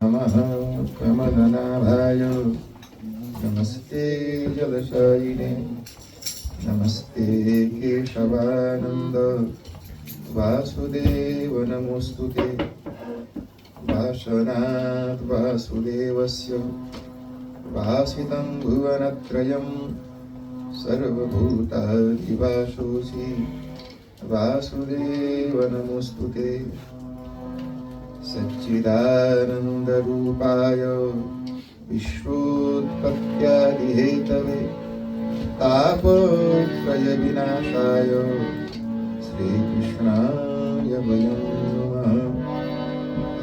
नमः कमलनाभाय नमस्ते जलशायिने नमस्ते केशवानन्द वासुदेव नमोस्तुते वासनात् वासुदेवस्य वासितं भुवनत्रयं सर्वभूतादिवासोऽसि वासुदेव नमोस्तुते सच्चिदानन्दरूपाय विश्वोत्पत्त्यादिहेतवे तापत्रयविनाशाय श्रीकृष्णाय वयं नमः।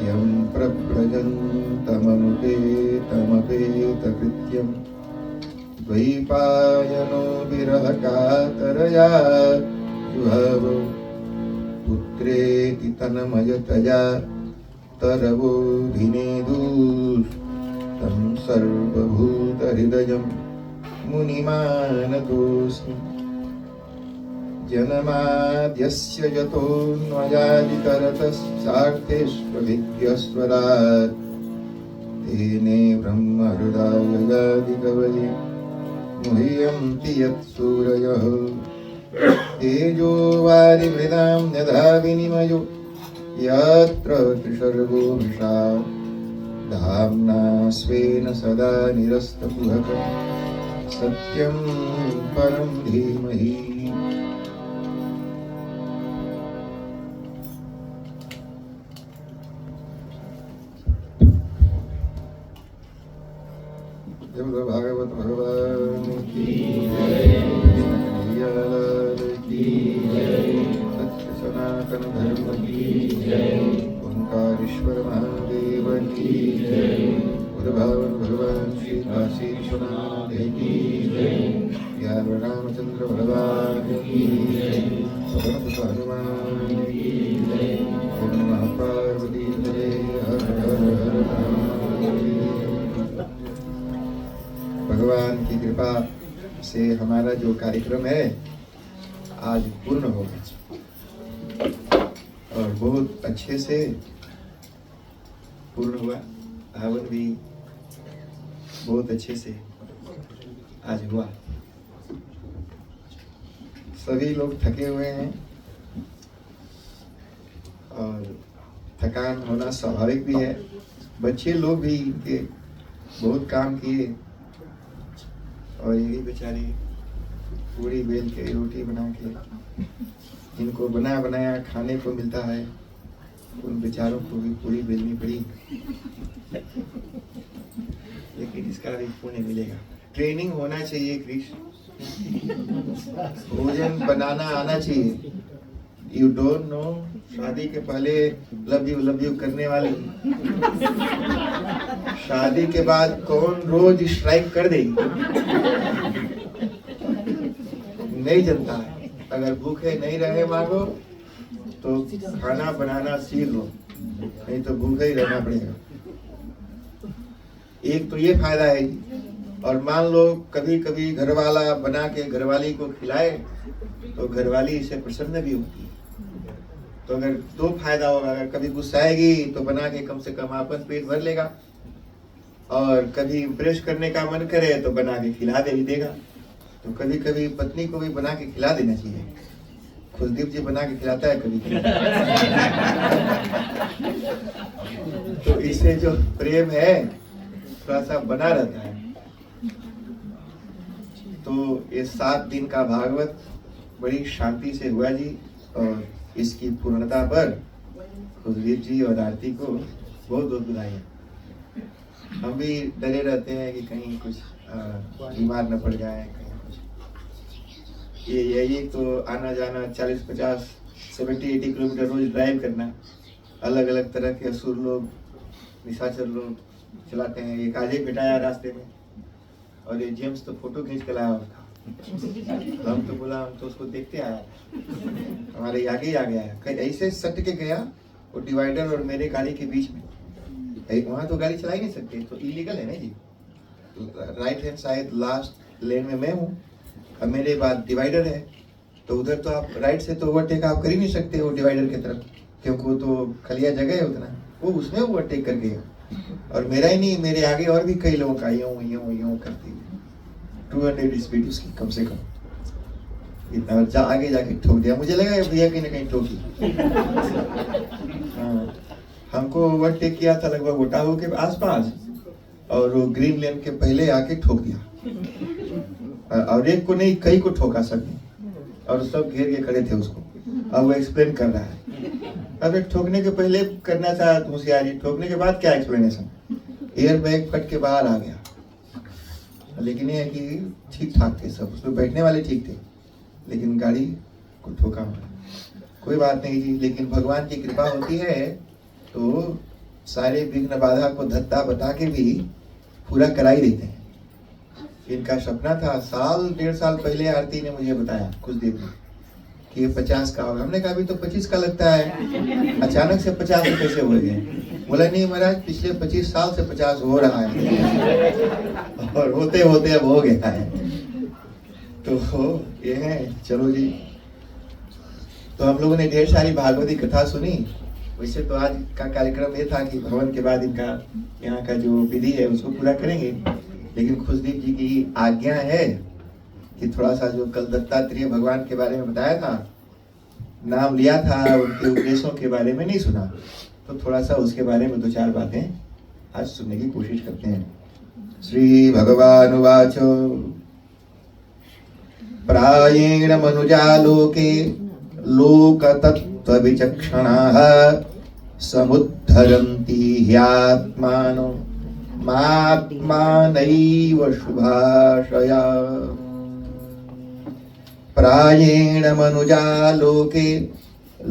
यं प्रव्रजन्तमनुपेतमपेतकृत्यं द्वैपायनो विरहकातरया जुहाव पुत्रेति तन्मयतया तरवोऽभिनेदुस्तं सर्वभूतहृदयं मुनिमानतोऽस्मि। जन्माद्यस्य यतोऽन्वयादितरतश्चार्थेष्वभिज्ञस्वराट् तेने ब्रह्महृदायगादिकवये मुह्यन्ति यत्सूरयः तेजो वारिमृदां यथा विनिमयो यत्र त्रिसर्गो मृषा धाम्ना स्वेन सदा निरस्तकुहकं सत्यं परं धीमहि। जय भागवत भगवान की जय, कन्हैया लाल की जय, सत्य सनातन धर्म की जय, ओंकारेश्वर महादेव की जय, उद्भावन भगवान श्री काशी विश्वनाथ की जय, ज्ञान रामचंद्र भगवान की जय, सतत हनुमान की जय, ओम नमः पार्वती हरे हर हर हर महादेव। भगवान की कृपा से हमारा जो कार्यक्रम है आज पूर्ण हो गया और बहुत अच्छे से पूर्ण हुआ। हवन भी बहुत अच्छे से आज हुआ। सभी लोग थके हुए हैं और थकान होना स्वाभाविक भी है। बच्चे लोग भी इनके बहुत काम किए और यही बेचारे पूरी बेल के रोटी बना के जिनको बना बनाया खाने को मिलता है उन बेचारों को भी पूरी बेलनी पड़ी, लेकिन इसका भी पुण्य मिलेगा। ट्रेनिंग होना चाहिए कृष्ण, भोजन बनाना आना चाहिए। यू डोंट नो, शादी के पहले लव यू करने वाले शादी के बाद कौन रोज स्ट्राइक कर देगी नहीं जनता है। अगर भूखे नहीं रहे मांगो तो खाना बनाना सीख लो, नहीं तो भूखे ही रहना पड़ेगा। एक तो ये फायदा है। और मान लो कभी कभी घरवाला बना के घरवाली को खिलाए तो घरवाली इससे प्रसन्न भी होती है। तो अगर दो फायदा होगा, अगर कभी गुस्साएगी तो बना के कम से कम अपन पेट भर लेगा, और कभी इम्प्रेस करने का मन करे तो बना के खिला दे ही देगा। तो कभी कभी पत्नी को भी बना के खिला देना चाहिए। खुशदीप जी बना के खिलाता है कभी कभी तो इससे जो प्रेम है थोड़ा सा बना रहता है। तो ये 7 दिन का भागवत बड़ी शांति से हुआ जी, और इसकी पूर्णता पर खुशदीप जी और आरती को बहुत बहुत बधाई। हम भी डरे रहते हैं कि कहीं कुछ बीमार न पड़ जाए, कहीं कुछ ये यही तो आना जाना 40-50 70-80 किलोमीटर रोज ड्राइव करना। अलग अलग तरह के असुर लोग निशाचर लोग चलाते हैं। एक आज ही बिठाया रास्ते में, और ये जेम्स तो फोटो खींच के लाया उसका। हम तो बोला हम तो उसको देखते आया, हमारे आगे ही आ गया है। कहीं ऐसे सट के गया वो डिवाइडर और मेरे गाड़ी के बीच में। वहाँ तो गाड़ी चला ही नहीं सकते, तो इलीगल है ना जी। राइट हैंड साइड लास्ट लेन में मैं हूँ और मेरे बाद डिवाइडर है, तो उधर तो आप राइट से तो ओवरटेक आप कर ही नहीं सकते वो डिवाइडर की तरफ, क्योंकि वो तो खलिया जगह है उतना। वो उसमें ओवरटेक कर गया और मेरा ही नहीं, मेरे आगे और भी कई लोगों का यूं यूं यूं करती है। 200 स्पीड उसकी कम से कम। इतना आगे जाके ठोक दिया, मुझे लगा भैया कहीं ना कहीं ठोकी। हाँ, हमको ओवरटेक किया था लगभग ओटाहो के आसपास, और वो ग्रीन लेन के पहले आके ठोक दिया। और एक को नहीं, कई को ठोका सबने, और सब घेर के खड़े थे उसको। अब वो एक्सप्लेन कर रहा है। अब एक ठोकने के पहले करना था होशियारी, ठोकने के बाद क्या एक्सप्लेनेशन। एयर बैग फट के बाहर आ गया, लेकिन ये है कि ठीक ठाक थे सब, उसमें बैठने वाले ठीक थे, लेकिन गाड़ी को ठोका हुआ। कोई बात नहीं जी, लेकिन भगवान की कृपा होती है तो सारे विघ्न बाधा को धत्ता बता के भी पूरा करा ही देते हैं। इनका सपना था, साल 1.5 साल पहले आरती ने मुझे बताया कुछ दिन में कि ये 50 का होगा। हमने कहा अभी तो 25 का लगता है, अचानक से 50 कैसे हो गए। बोला नहीं महाराज, पिछले 25 साल से 50 हो रहा है, और होते होते अब हो गया है। तो ये है, चलो जी। तो हम लोगों ने ढेर सारी भागवती कथा सुनी। वैसे तो आज का कार्यक्रम ये था कि भवन के बाद इनका यहाँ का जो विधि है उसको पूरा करेंगे, लेकिन खुशदीप जी की आज्ञा है कि थोड़ा सा जो कल दत्तात्रेय भगवान के बारे में बताया था, नाम लिया था, उनके उपदेशों के बारे में नहीं सुना, तो थोड़ा सा उसके बारे में 2-4 बातें आज सुनने की कोशिश करते हैं। श्री भगवान उवाच प्रायेण मनुजा लोके लोकतत्त्व विचक्षणाः समुद्धरन्ति ह्यात्मानो मात्मानैव शुभाशया। प्रायेण मनुजा लोके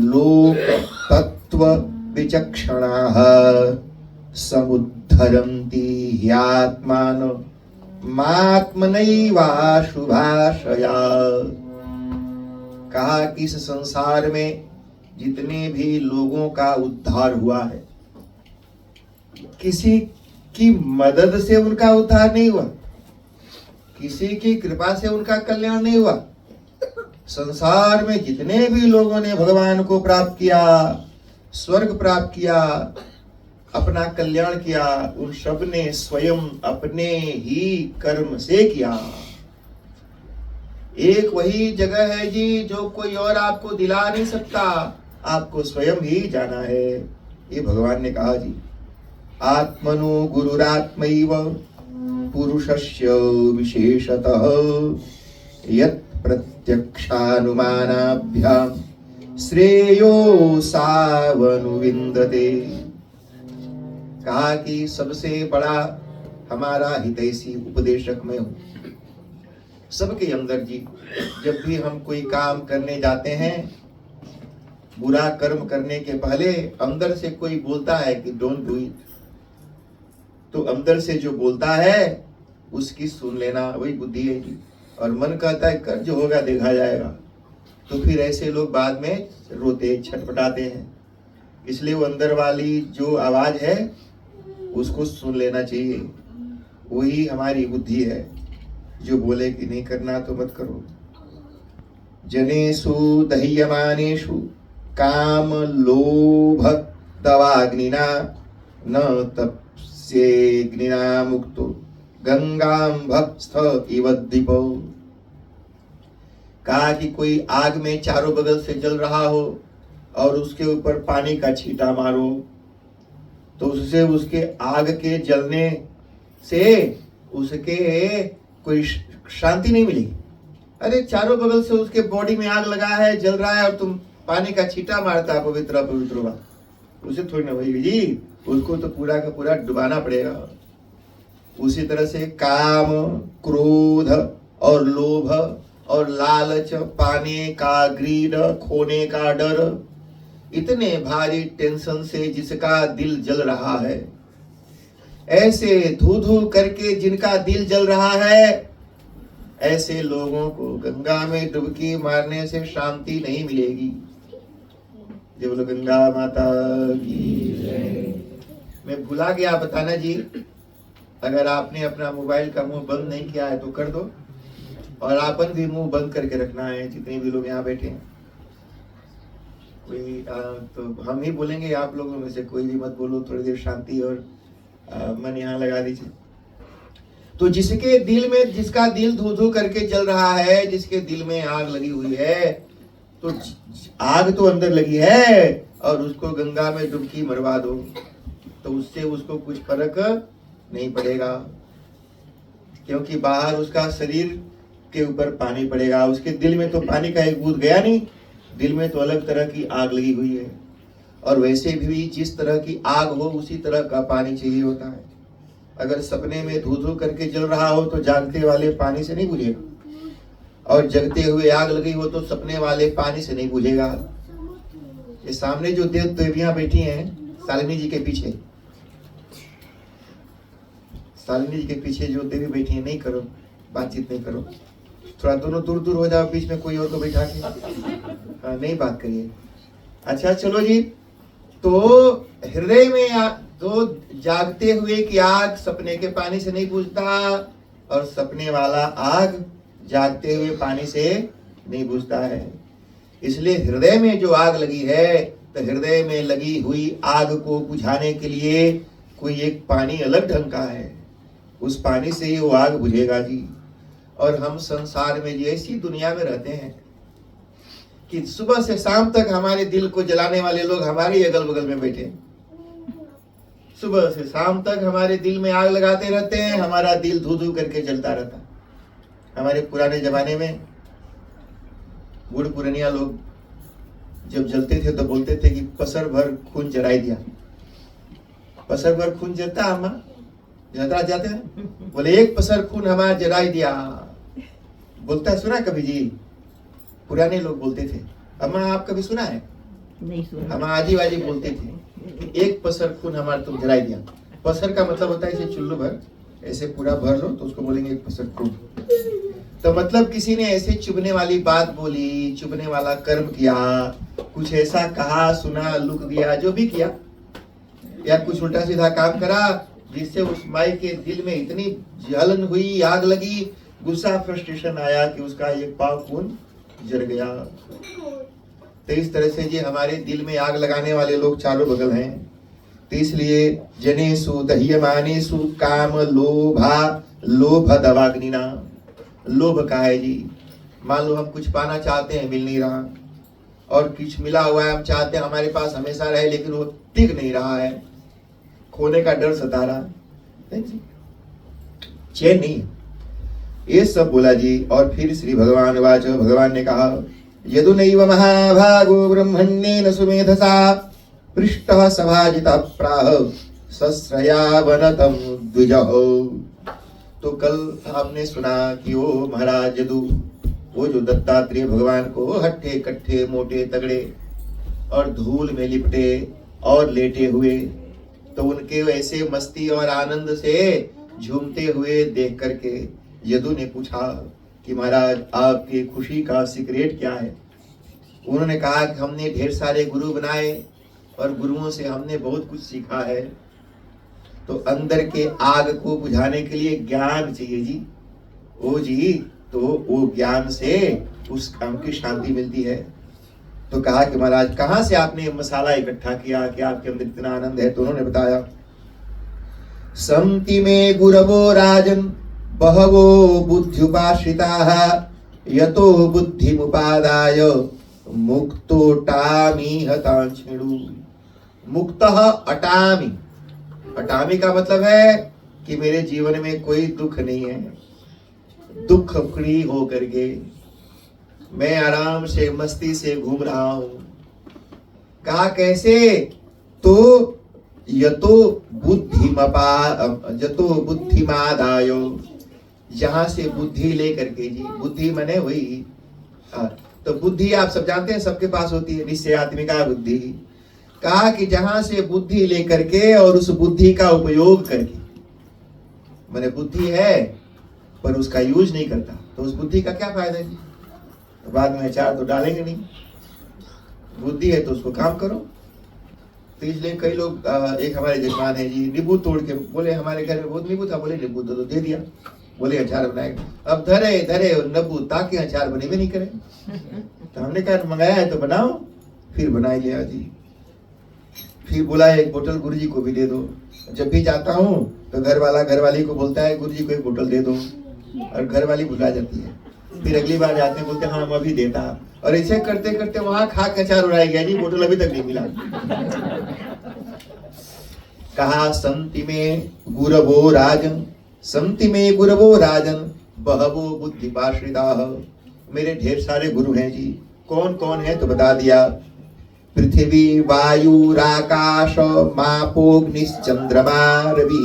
लोकतत्त्व विचक्षणाः समुद्धरन्ति ह्यात्मानो मात्मनैव शुभाशया। कहा कि इस संसार में जितने भी लोगों का उद्धार हुआ है, किसी की मदद से उनका उद्धार नहीं हुआ, किसी की कृपा से उनका कल्याण नहीं हुआ। संसार में जितने भी लोगों ने भगवान को प्राप्त किया, स्वर्ग प्राप्त किया, अपना कल्याण किया, उन सब ने स्वयं अपने ही कर्म से किया। एक वही जगह है जी जो कोई और आपको दिला नहीं सकता, आपको स्वयं ही जाना है। ये भगवान ने कहा जी, आत्मनो गुरुरात्मैव पुरुषस्य विशेषतः यत् प्रत्यक्षानुमानाभ्याम श्रेयो सावनुविन्दते। कहा कि सबसे बड़ा हमारा हितैषी उपदेशक मैं हूं। सबके अंदर जी, जब भी हम कोई काम करने जाते हैं, बुरा कर्म करने के पहले अंदर से कोई बोलता है कि डोंट डू इट, तो अंदर से जो बोलता है उसकी सुन लेना, वही बुद्धि है जी। और मन कहता है कर, जो होगा देखा जाएगा। तो फिर ऐसे लोग बाद में रोते छटपटाते हैं। इसलिए वो अंदर वाली जो आवाज है उसको सुन लेना चाहिए, वही हमारी बुद्धि है जो बोले कि नहीं करना तो मत करो। जनेषु दह्यमानेषु काम लोभ तवाग्निना न तप्स्येऽग्निना मुक्तो गंगां भक्त इव दीपो। कहा कि कोई आग में चारों बगल से जल रहा हो और उसके ऊपर पानी का छींटा मारो, तो उससे उसके आग के जलने से उसके कोई शांति नहीं मिलेगी। अरे चारों बगल से उसके बॉडी में आग लगा है, जल रहा है, और तुम पानी का छींटा मारता है पवित्र पवित्र बात, उसे थोड़ी ना होगी जी, उसको तो पूरा का पूरा डुबाना पड़ेगा। उसी तरह से काम, क्रोध और लोभ और लालच, पाने का ग्रीड, खोने का डर, इतने भारी टेंशन से जिसका दिल जल रहा है, ऐसे धू धू करके जिनका दिल जल रहा है, ऐसे लोगों को गंगा में डुबकी मारने से शांति नहीं मिलेगी। जब बोलो गंगा माता की जय। मैं भुला गया बताना जी, अगर आपने अपना मोबाइल का मुंह बंद नहीं किया है तो कर दो, और आपन भी मुंह बंद करके रखना है, जितने भी लोग यहाँ बैठे हैं। कोई तो हम ही बोलेंगे, आप लोगों में से कोई भी मत बोलो, थोड़ी देर शांति और मन यहाँ लगा दीजिए। तो जिसके दिल में, जिसका दिल धू धू करके जल रहा है, जिसके दिल में आग लगी हुई है, तो आग तो अंदर लगी है और उसको गंगा में डुबकी मरवा दो तो उससे उसको कुछ फर्क नहीं पड़ेगा, क्योंकि बाहर उसका शरीर के ऊपर पानी पड़ेगा, उसके दिल में तो पानी का एक बूंद गया नहीं, दिल में तो अलग तरह की आग लगी हुई है। और वैसे भी जिस तरह की आग हो उसी तरह का पानी चाहिए होता है। अगर सपने में धू धू करके जल रहा हो तो जागते वाले पानी से नहीं बुझेगा, और जगते हुए आग लगी हो तो सपने वाले पानी से नहीं बुझेगा। ये सामने जो देव देवियां बैठी हैं शालिनी जी के पीछे, शालिनी जी के पीछे जो देवी बैठी है, नहीं करो बातचीत, नहीं करो, थोड़ा दोनों दूर दूर हो जाओ, बीच में कोई और को बैठा के नहीं बात करिए। अच्छा चलो जी, तो हृदय में तो जागते हुए की आग सपने के पानी से नहीं बुझता, और सपने वाला आग जागते हुए पानी से नहीं बुझता है। इसलिए हृदय में जो आग लगी है, तो हृदय में लगी हुई आग को बुझाने के लिए कोई एक पानी अलग ढंग का है, उस पानी से ही वो आग बुझेगा जी। और हम संसार में ऐसी दुनिया में रहते हैं कि सुबह से शाम तक हमारे दिल को जलाने वाले लोग हमारे अगल बगल में बैठे, सुबह से शाम तक हमारे दिल में आग लगाते रहते हैं, हमारा दिल धू धू करके जलता रहता। हमारे पुराने जमाने में बूढ़ पुरानिया लोग जब जलते थे तो बोलते थे कि पसर भर खून जराई दिया। पसर भर खून जलता अम्मा जलता जाते हैं, बोले एक पसर खून हमारा जराई दिया, बोलता है, सुना कभी जी? पुराने लोग बोलते थे। अम्मा आप कभी सुना है? नहीं सुना। हम आजीबाजी बोलते थे, एक पसर खून हमारा तुम जलाई दिया। पसर का मतलब होता है इसे चुल्लू भर, ऐसे पूरा भर लो तो उसको बोलेंगे एक पसर खून। तो मतलब किसी ने ऐसे चुभने वाली बात बोली, चुभने वाला कर्म किया, कुछ ऐसा कहा, सुना, लुक दिया, जो भी किया, या कुछ उल्टा सीधा काम करा जिससे उस माई के दिल में इतनी जलन हुई, आग लगी, गुस्सा, फ्रस्ट्रेशन आया कि उसका एक पाव खून जल गया। तो इस तरह से जी हमारे दिल में आग लगाने वाले लोग चारों बगल हैं। तो इसलिए जनेषु दह्यमानेषु काम लोभा लोभ दवाग्निना, लोभ का है जी। मान लो हम कुछ पाना चाहते हैं, मिल नहीं रहा, और कुछ मिला हुआ है हम चाहते हैं हमारे पास हमेशा रहे, लेकिन वो टिक नहीं रहा है, खोने का डर सता रहा है, चैन नहीं। ये सब बोला जी। और फिर श्री भगवान वाच, भगवान ने कहा, यदुनैव महाभागो ब्रह्मण्येन सुमेधसा पृष्ठः सभाजितः प्राह सस्रया वनतम द्विजः। तो कल आपने सुना कि वो महाराज यदु, वो जो दत्तात्रेय भगवान को हट्ठे कट्ठे मोटे तगड़े और धूल में लिपटे और लेटे हुए, तो उनके वैसे मस्ती और आनंद से झूमते हुए देख करके यदु ने पूछा कि महाराज आपकी खुशी का सीक्रेट क्या है? उन्होंने कहा कि हमने ढेर सारे गुरु बनाए और गुरुओं से हमने बहुत कुछ सीखा है। तो अंदर के आग को बुझाने के लिए ज्ञान चाहिए जी। ओ जी, तो वो ज्ञान से उस काम की शांति मिलती है। तो कहा कि महाराज कहाँ से आपने मसाला इकट्ठा किया कि आपके अंदर इतना आनंद है? तो उन्होंने बताया, संति में गुरवो राजन बहवो बुद्ध्युपाश्रिताः यतो बुद्धिमुपादाय मुक्तोटामि हतांश्मिणु। मुक्तः अटामि, अटामि का मतलब है कि मेरे जीवन में कोई दुख नहीं है, दुख फ्री हो करके मैं आराम से मस्ती से घूम रहा हूं। कहा कैसे? तो यतो बुद्धिमादायो, जहां से बुद्धि लेकर के जी, बुद्धि मने वही, तो बुद्धि आप सब जानते हैं सबके पास होती है, निश्चयात्मिका बुद्धि। कहा कि जहां से बुद्धि लेकर के और उस बुद्धि का उपयोग करके, मैंने बुद्धि है पर उसका यूज नहीं करता, तो उस बुद्धि का क्या फायदा है? तो बाद में अचार तो डालेंगे नहीं। बुद्धि है तो उसको काम करो। तो इसलिए कई लोग, एक हमारे जजमान है जी, नींबू तोड़ के बोले हमारे घर में बहुत नींबू था, बोले नींबू तो दे दिया, बोले अचार बनाएगा। अब धरे धरे नींबू ताकि अचार बने भी नहीं करे। तो हमने कहा मंगाया है तो बनाओ, फिर बनाई लिया जी। फिर बोला एक बोतल गुरुजी को भी दे दो। जब भी जाता हूँ तो घर वाली को बोलता है गुरुजी को एक बोतल दे दो, और घर वाली भुला जाती है। फिर अगली बार जाते हैं, बोलते हाँ हम अभी देता, और ऐसे करते करते वहां खा खचार उड़ाई गया जी, बोतल अभी तक नहीं मिला। कहा संति में गुरवो राजन, संति में गुरवो राजन बहवो बुद्धि पाश्रिता। मेरे ढेर सारे गुरु हैं जी। कौन कौन है तो बता दिया। पृथ्वी वायुराकाश मापोग्निश्चंद्रमा रवि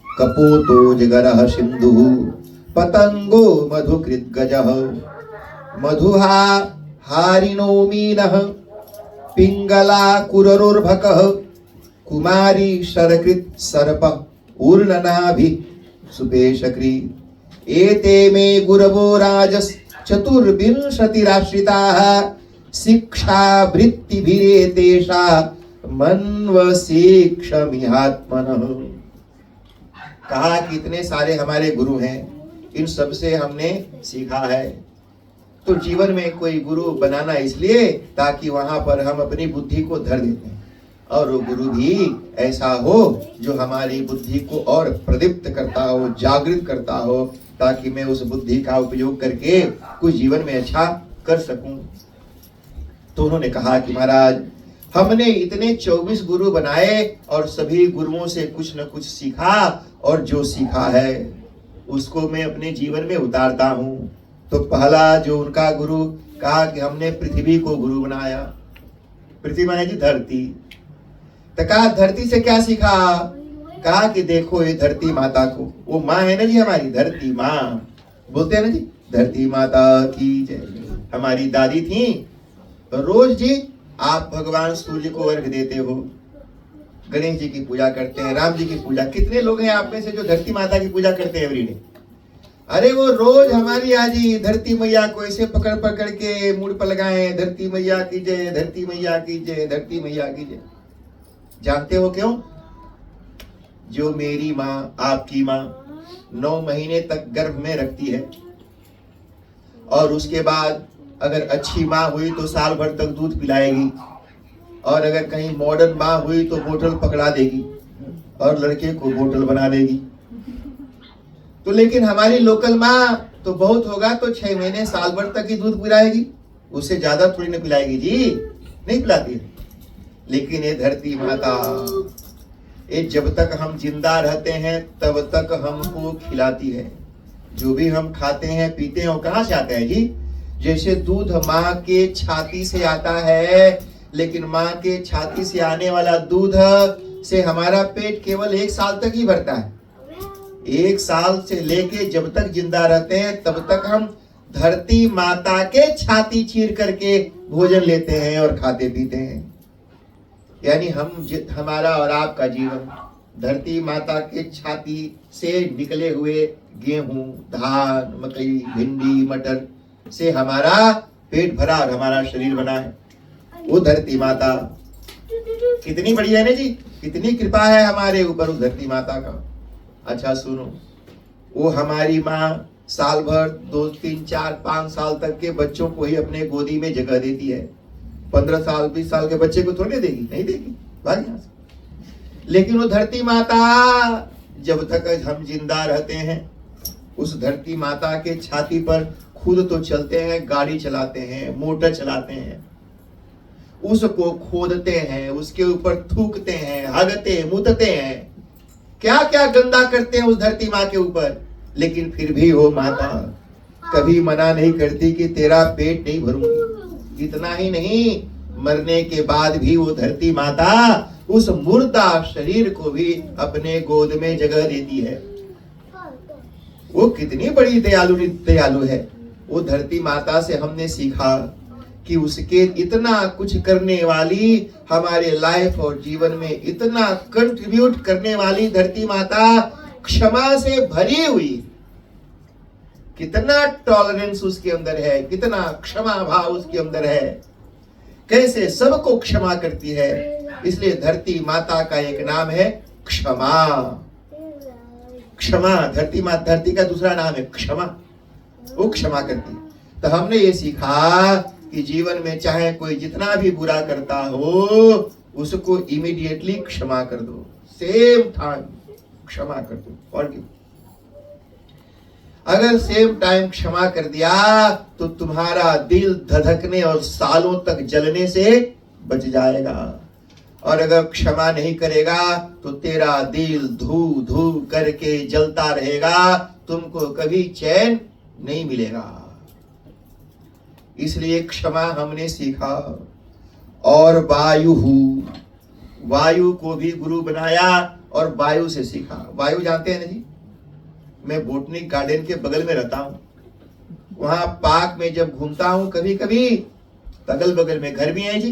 कपोतो जगरः सिंधु पतंगो मधुकृद्गजः मधुहा हारिणो मीनः पिंगला कुररोर्भकः कुमारी शरकृत सर्प ऊर्णनाभि सुपेशक्री एते मे गुरवो राजस् चतुर्विंशतिराश्रिताः शिक्षा वृत्तिभिरेतेषा मन्वसेक्षमिहात्मनः। कहा कि इतने सारे हमारे गुरु हैं, इन सब से हमने सीखा है। तो जीवन में कोई गुरु बनाना इसलिए ताकि वहां पर हम अपनी बुद्धि को धर देते हैं, और वो गुरु भी ऐसा हो जो हमारी बुद्धि को और प्रदीप्त करता हो, जागृत करता हो, ताकि मैं उस बुद्धि का उपयोग करके कुछ जीवन में अच्छा कर सकूं। तो उन्होंने कहा कि महाराज हमने इतने 24 गुरु बनाए और सभी गुरुओं से कुछ न कुछ सीखा, और जो सीखा है उसको मैं अपने जीवन में उतारता हूं। तो पहला जो उनका गुरु कहा कि हमने पृथ्वी को गुरु बनाया। पृथ्वी माने जी धरती। तो कहा धरती से क्या सीखा। कहा कि देखो ये धरती माता को, वो माँ है ना जी हमारी, धरती माँ बोलते हैं ना जी, धरती माता की जय। हमारी दादी थी, तो रोज जी आप भगवान सूर्य को अर्घ देते हो, गणेश जी की पूजा करते हैं, राम जी की पूजा। कितने लोग हैं आप में से जो धरती माता की पूजा करते हैं एवरीडे। अरे वो रोज हमारी आजी धरती मैया को ऐसे पकड़ पकड़ के मुड़ पर लगाए, धरती मैया की जय, धरती मैया की जय, धरती मैया की जय। जानते हो क्यों। जो मेरी माँ आपकी माँ 9 महीने तक गर्भ में रखती है, और उसके बाद अगर अच्छी माँ हुई तो साल भर तक दूध पिलाएगी, और अगर कहीं मॉडर्न माँ हुई तो बोतल पकड़ा देगी और लड़के को बोतल बना देगी। तो लेकिन हमारी लोकल माँ तो बहुत होगा तो 6 महीने साल भर तक ही दूध पिलाएगी, उससे ज्यादा थोड़ी ना पिलाएगी जी, नहीं पिलाती है। लेकिन ये धरती माता, ये जब तक हम जिंदा रहते हैं तब तक हमको खिलाती है। जो भी हम खाते हैं पीते हैं वो कहाँ से आता है जी। जैसे दूध माँ के छाती से आता है, लेकिन माँ के छाती से आने वाला दूध से हमारा पेट केवल 1 साल तक ही भरता है। 1 साल से लेके जब तक जिंदा रहते हैं तब तक हम धरती माता के छाती चीर करके भोजन लेते हैं और खाते पीते हैं। यानी हमारा और आपका जीवन धरती माता के छाती से निकले हुए गेहूं, धान, मकई, भिंडी, मटर से हमारा पेट भरा और हमारा शरीर बना है। वो धरती माता कितनी बढ़िया है ना जी, कितनी कृपा है हमारे ऊपर उस धरती माता का। अच्छा सुनो, वो हमारी माँ साल भर 2, 3, 4, 5 साल तक के बच्चों को ही अपने गोदी में जगह देती है। 15 साल 20 साल के बच्चे को थोड़ी देगी, नहीं देगी, भाग यहाँ से। लेकिन वो धरती माता जब तक हम जिंदा रहते हैं उस धरती माता के छाती पर खुद तो चलते हैं, गाड़ी चलाते हैं, मोटर चलाते हैं, उसको खोदते हैं, उसके ऊपर थूकते हैं, हगते मुतते हैं, क्या क्या गंदा करते हैं उस धरती माँ के ऊपर। लेकिन फिर भी वो माता कभी मना नहीं करती कि तेरा पेट नहीं भरूंगी। इतना ही नहीं, मरने के बाद भी वो धरती माता उस मुर्दा शरीर को भी अपने गोद में जगह देती है। वो कितनी बड़ी दयालु है। वो धरती माता से हमने सीखा कि उसके इतना कुछ करने वाली, हमारे लाइफ और जीवन में इतना कंट्रीब्यूट करने वाली धरती माता क्षमा से भरी हुई। कितना टॉलरेंस उसके अंदर है, कितना क्षमा भाव उसके अंदर है, कैसे सबको क्षमा करती है। इसलिए धरती माता का एक नाम है क्षमा। क्षमा, धरती का दूसरा नाम है क्षमा। वो क्षमा करती है। तो हमने ये सीखा कि जीवन में चाहे कोई जितना भी बुरा करता हो उसको इमीडिएटली क्षमा कर दो, सेम टाइम क्षमा कर दो। और क्यों? अगर सेम टाइम क्षमा कर दिया तो तुम्हारा दिल धधकने और सालों तक जलने से बच जाएगा, और अगर क्षमा नहीं करेगा तो तेरा दिल धू धू करके जलता रहेगा, तुमको कभी चैन नहीं मिलेगा। इसलिए क्षमा हमने सीखा। और वायु को भी गुरु बनाया और वायु से सीखा। वायु जानते हैं ना जी, मैं बोटनिक गार्डन के बगल में रहता हूं, वहां पार्क में जब घूमता हूं कभी कभी, अगल बगल में घर भी है जी,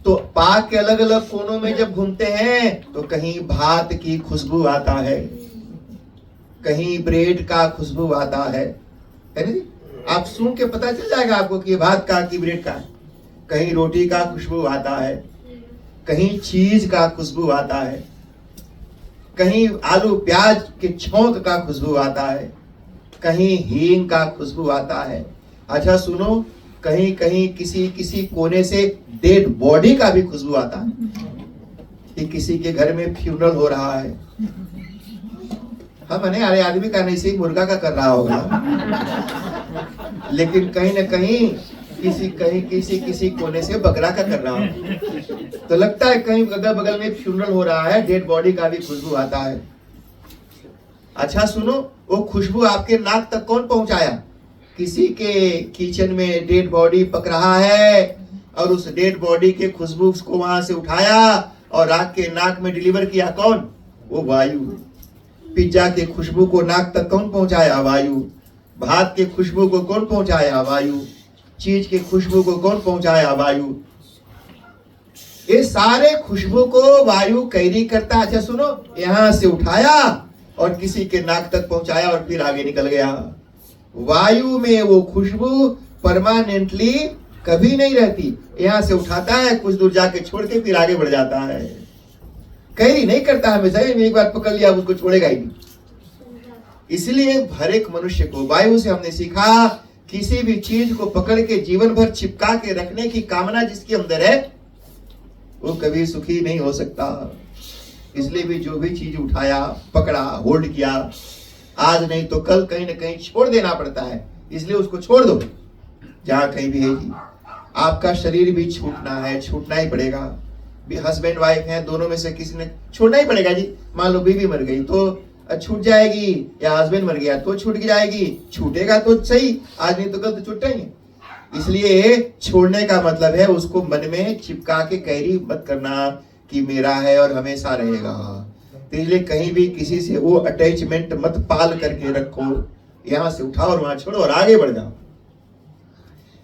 तो पार्क के अलग अलग कोनों में जब घूमते हैं तो कहीं भात की खुशबू आता है, कहीं ब्रेड का खुशबू आता है ना जी। आप सुन के पता चल जाएगा आपको कि भात का कि ब्रेड का है। कहीं रोटी का खुशबू आता है, कहीं चीज का खुशबू आता है, कहीं आलू प्याज के छौंक का खुशबू आता है, कहीं हींग का खुशबू आता है। अच्छा सुनो, कहीं कहीं किसी किसी कोने से डेड बॉडी का भी खुशबू आता है कि किसी के घर में फ्यूनरल हो रहा है। हम अरे आदमी का नहीं, सही मुर्गा का कर रहा होगा, लेकिन कहीं ना कहीं किसी कोने से बकरा का कर रहा हो, तो लगता है कहीं अगल बगल में फ्यूनरल हो रहा है, डेड बॉडी का भी खुशबू आता है। अच्छा सुनो, वो खुशबू आपके नाक तक कौन पहुंचाया? किसी के किचन में डेड बॉडी पक रहा है और उस डेड बॉडी के खुशबू को वहां से उठाया और आपके नाक में डिलीवर किया कौन? वो वायु। पिज्जा के खुशबू को नाक तक कौन पहुंचाया? वायु। भात के खुशबू को कौन पहुंचाया? वायु। चीज के खुशबू को कौन पहुंचाया? वायु। ये सारे खुशबू को वायु कैरी करता। अच्छा सुनो, यहां से उठाया और किसी के नाक तक पहुंचाया और फिर आगे निकल गया। वायु में वो खुशबू परमानेंटली कभी नहीं रहती, यहां से उठाता है, कुछ दूर जाके छोड़ के फिर आगे बढ़ जाता है, कैरी नहीं करता हमेशा। एक बार पकड़ लिया उसको छोड़ेगा ही नहीं। इसलिए हर एक मनुष्य को वायु से हमने सीखा, किसी भी चीज को पकड़ के जीवन भर चिपका के रखने की कामना जिसके अंदर है वो कभी सुखी नहीं हो सकता। इसलिए भी जो भी चीज उठाया, पकड़ा, होल्ड किया, आज नहीं तो कल कहीं ना कहीं छोड़ देना पड़ता है। इसलिए उसको छोड़ दो जहां कहीं भी है जी। आपका शरीर भी छूटना है, छूटना ही पड़ेगा। हस्बैंड वाइफ हैं, दोनों में से किसी ने छोड़ना ही पड़ेगा जी। मान लो बीवी मर गई तो छूट जाएगी, या हस्बैंड मर गया तो छूट जाएगी। छूटेगा तो सही, आज नहीं तो कल तो छूटता ही है। इसलिए छोड़ने का मतलब है उसको मन में चिपका के कैरी मत करना कि मेरा है और हमेशा रहेगा। तो इसलिए कहीं भी किसी से वो अटैचमेंट मत पाल करके रखो। यहां से उठाओ और वहां छोड़ो और आगे बढ़ जाओ।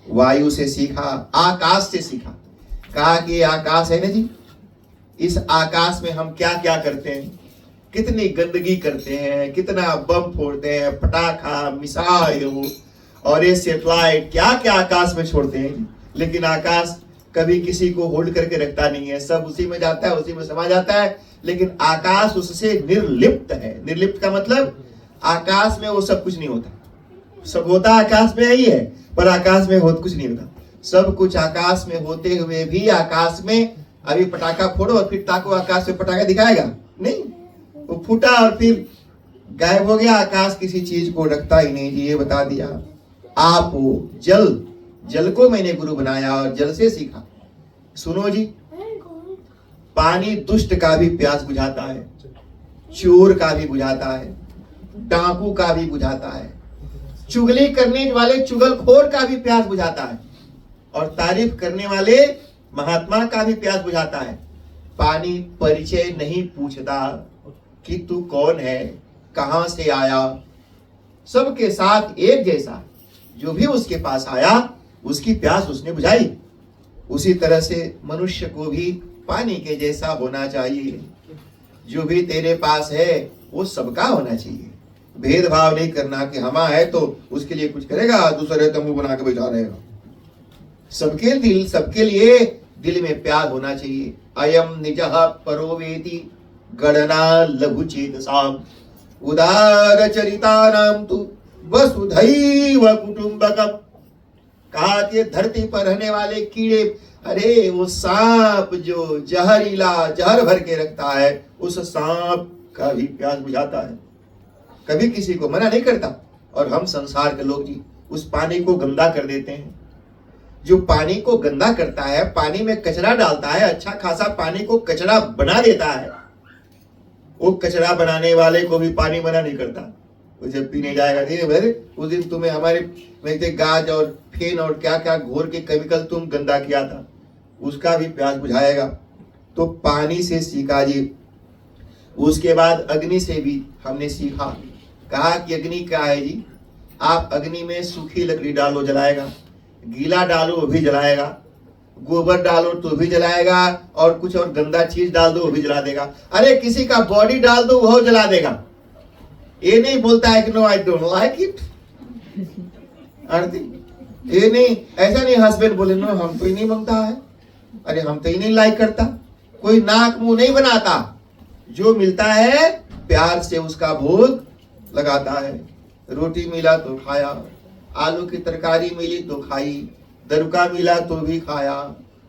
वायु से सीखा, आकाश से सीखा। कहा कि आकाश है ना जी, इस आकाश में हम क्या क्या करते हैं, कितनी गंदगी करते हैं, कितना बम फोड़ते हैं, पटाखा, मिसाइल और ये सैटेलाइट क्या क्या आकाश में छोड़ते हैं। लेकिन आकाश कभी किसी को होल्ड करके रखता नहीं है, सब उसी में जाता है, उसी में समा जाता है। लेकिन आकाश उससे निर्लिप्त है। निर्लिप्त का मतलब आकाश में वो सब कुछ नहीं होता, सब होता आकाश में ही है, पर आकाश में होता कुछ नहीं होता। सब कुछ आकाश में होते हुए भी आकाश में अभी पटाखा फोड़ो और फिर ताको आकाश में पटाखा दिखाएगा नहीं, वो फूटा और फिर गायब हो गया। आकाश किसी चीज को रखता ही नहीं जी, ये बता दिया। आप जल, जल को मैंने गुरु बनाया और जल से सीखा। सुनो जी, पानी दुष्ट का भी प्यास बुझाता है, चोर का भी बुझाता है, डाकू का भी बुझाता है, चुगली करने वाले चुगलखोर का भी प्यास बुझाता है, और तारीफ करने वाले महात्मा का भी प्यास बुझाता है। पानी परिचय नहीं पूछता कि तू कौन है, कहां से आया, सबके साथ एक जैसा। जो भी उसके पास आया उसकी प्यास उसने बुझाई। उसी तरह से मनुष्य को भी पानी के जैसा होना चाहिए। जो भी तेरे पास है वो सबका होना चाहिए। भेदभाव नहीं करना कि हमा है तो उसके लिए कुछ करेगा, दूसरे तंबू बना के बैठा रहेगा। सबके दिल, सबके लिए दिल में प्यार होना चाहिए। अयम निजः परो वेति गणना लघु चेतसाम उदार चरितानाम तु वसुधैव कुटुंबकम। कहा कि धरती पर रहने वाले कीड़े अरे वो सांप जो जहरीला जहर भर के रखता है, उस सांप का भी प्यास बुझाता है, कभी किसी को मना नहीं करता। और हम संसार के लोग जी उस पानी को गंदा कर देते हैं। जो पानी को गंदा करता है, पानी में कचरा डालता है, अच्छा खासा पानी को कचरा बना देता है, वो कचरा बनाने वाले को भी पानी मना नहीं करता। वो जब पीने जाएगा, नहीं भाई उस दिन तुम्हें हमारे में गाज और फेन और क्या क्या घोर के केमिकल तुम गंदा किया था, उसका भी प्यास बुझाएगा। तो पानी से सीखा जी। उसके बाद अग्नि से भी हमने सीखा। कहा कि अग्नि क्या है जी, आप अग्नि में सूखी लकड़ी डालो जलाएगा, गीला डालो वो भी जलाएगा, गोबर डालो तो भी जलाएगा, और कुछ और गंदा चीज डाल दो वो भी जला देगा। अरे किसी का बॉडी डाल दो वो जला देगा। ये नहीं बोलता है कि no I don't like it. ये नहीं, ऐसा नहीं हस्बैंड बोले नो हम तो ही नहीं मांगता है, अरे हम तो ही नहीं लाइक करता। कोई नाक मुंह नहीं बनाता, जो मिलता है प्यार से उसका भोग लगाता है। रोटी मिला तो खाया, आलू की तरकारी मिली तो खाई, दरुका मिला तो भी खाया,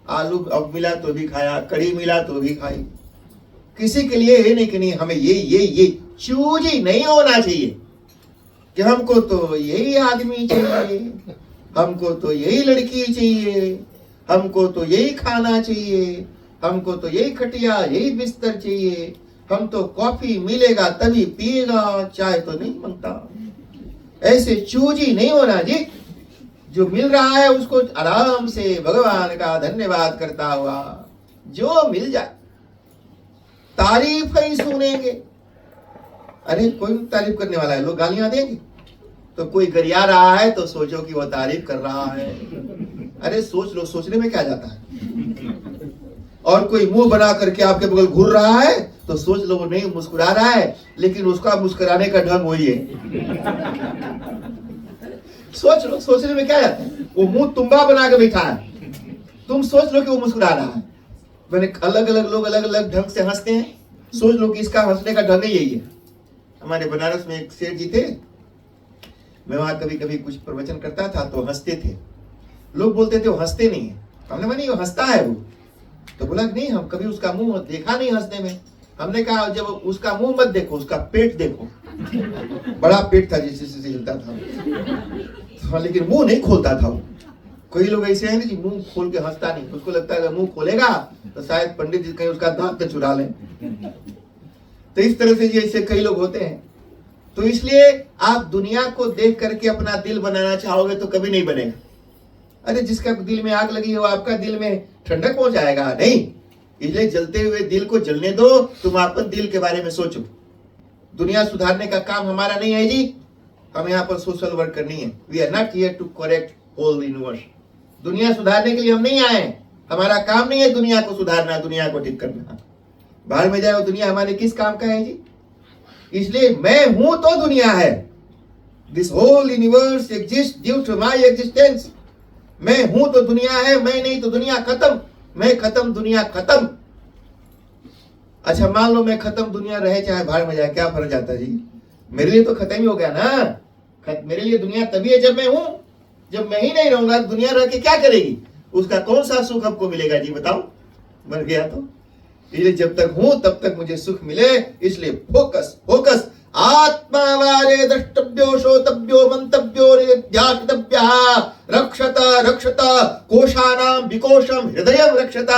आलू अब मिला तो भी खाया, कड़ी मिला तो भी खाई। किसी के लिए ये नहीं कि नहीं हमें ये चूज ही नहीं होना चाहिए कि हमको तो यही आदमी चाहिए, हमको तो यही लड़की चाहिए, हमको तो यही खाना चाहिए, हमको तो यही खटिया यही बिस्तर चाहिए, हम तो कॉफी मिलेगा तभी पिएगा, चाय तो नहीं मांगता। ऐसे चूज ही नहीं होना जी। जो मिल रहा है उसको आराम से भगवान का धन्यवाद करता हुआ जो मिल जाए, तारीफ ही सुनेंगे। अरे कोई तारीफ करने वाला है, लोग गालियां देंगे। तो कोई गरिया रहा है तो सोचो कि वो तारीफ कर रहा है। अरे सोच लो, सोचने में क्या जाता है। और कोई मुंह बना करके आपके बगल घूर रहा है तो सोच लो वो नहीं मुस्कुरा रहा है, लेकिन उसका मुस्कुराने का ढंग वही है। सोच लो, सोचने में क्या जाता है। वो मुंह तुम्बा बना के बैठा है, तुम सोच लो कि वो मुस्कुरा रहा है। मैंने अलग अलग लोग अलग अलग ढंग से हंसते हैं, सोच लो कि इसका हंसने का ढंग यही है। हमारे बनारस में एक सेठ जी थे, मैं वहां कभी कभी कुछ प्रवचन करता था तो हंसते थे। लोग बोलते थे वो हंसते नहीं है, हमने मानी वो हंसता है वो। तो बोला नहीं हम कभी उसका मुंह देखा नहीं हंसने में। हमने कहा जब उसका मुंह मत देखो, उसका पेट देखो। बड़ा पेट था जिससे हिलता था, लेकिन मुंह नहीं खोलता था वो। कोई लोग ऐसे हैं ना जी मुंह खोल के हंसता नहीं, उसको लगता है मुंह खोलेगा तो शायद पंडित जी कहीं उसका दांत न चुरा लें। तो इस तरह से जैसे कई लोग होते हैं। तो इसलिए आप दुनिया को देख करके अपना दिल बनाना चाहोगे तो कभी नहीं बनेगा। अरे जिसका दिल में आग लगी हो आपका दिल में ठंडक पहुंचाएगा नहीं। इसलिए जलते हुए दिल को जलने दो, तुम अपन दिल के बारे में सोचो। दुनिया सुधारने का काम हमारा नहीं है जी, हम यहाँ पर सोशल वर्क करनी है। We are not here to correct whole universe. दुनिया सुधारने के लिए हम नहीं आए, हमारा काम नहीं है दुनिया को सुधारना, दुनिया को ठीक करना। बाहर में जाए वो दुनिया हमारे किस काम का है जी। इसलिए मैं हूं तो दुनिया है। This whole universe exist due to my existence. मैं हूं तो दुनिया है, मैं नहीं तो दुनिया खत्म, मैं खत्म दुनिया खत्म। अच्छा मान लो मैं खत्म दुनिया रहे चाहे बाहर में जाए, क्या फर्क जाता है जी। मेरे लिए तो खत्म ही हो गया ना। मेरे लिए दुनिया तभी है जब मैं हूं। जब मैं ही नहीं रहूंगा दुनिया रह के क्या करेगी, उसका कौन सा सुख हमको मिलेगा जी बताओ। मर गया तो। इसलिए जब तक हूं तब तक मुझे सुख मिले। इसलिए फोकस फोकस। आत्मा वारे द्रष्टव्यो श्रोतव्यो मंतव्यो ध्यातव्यः रक्षत रक्षत कोशानां विकोशम हृदयं रक्षत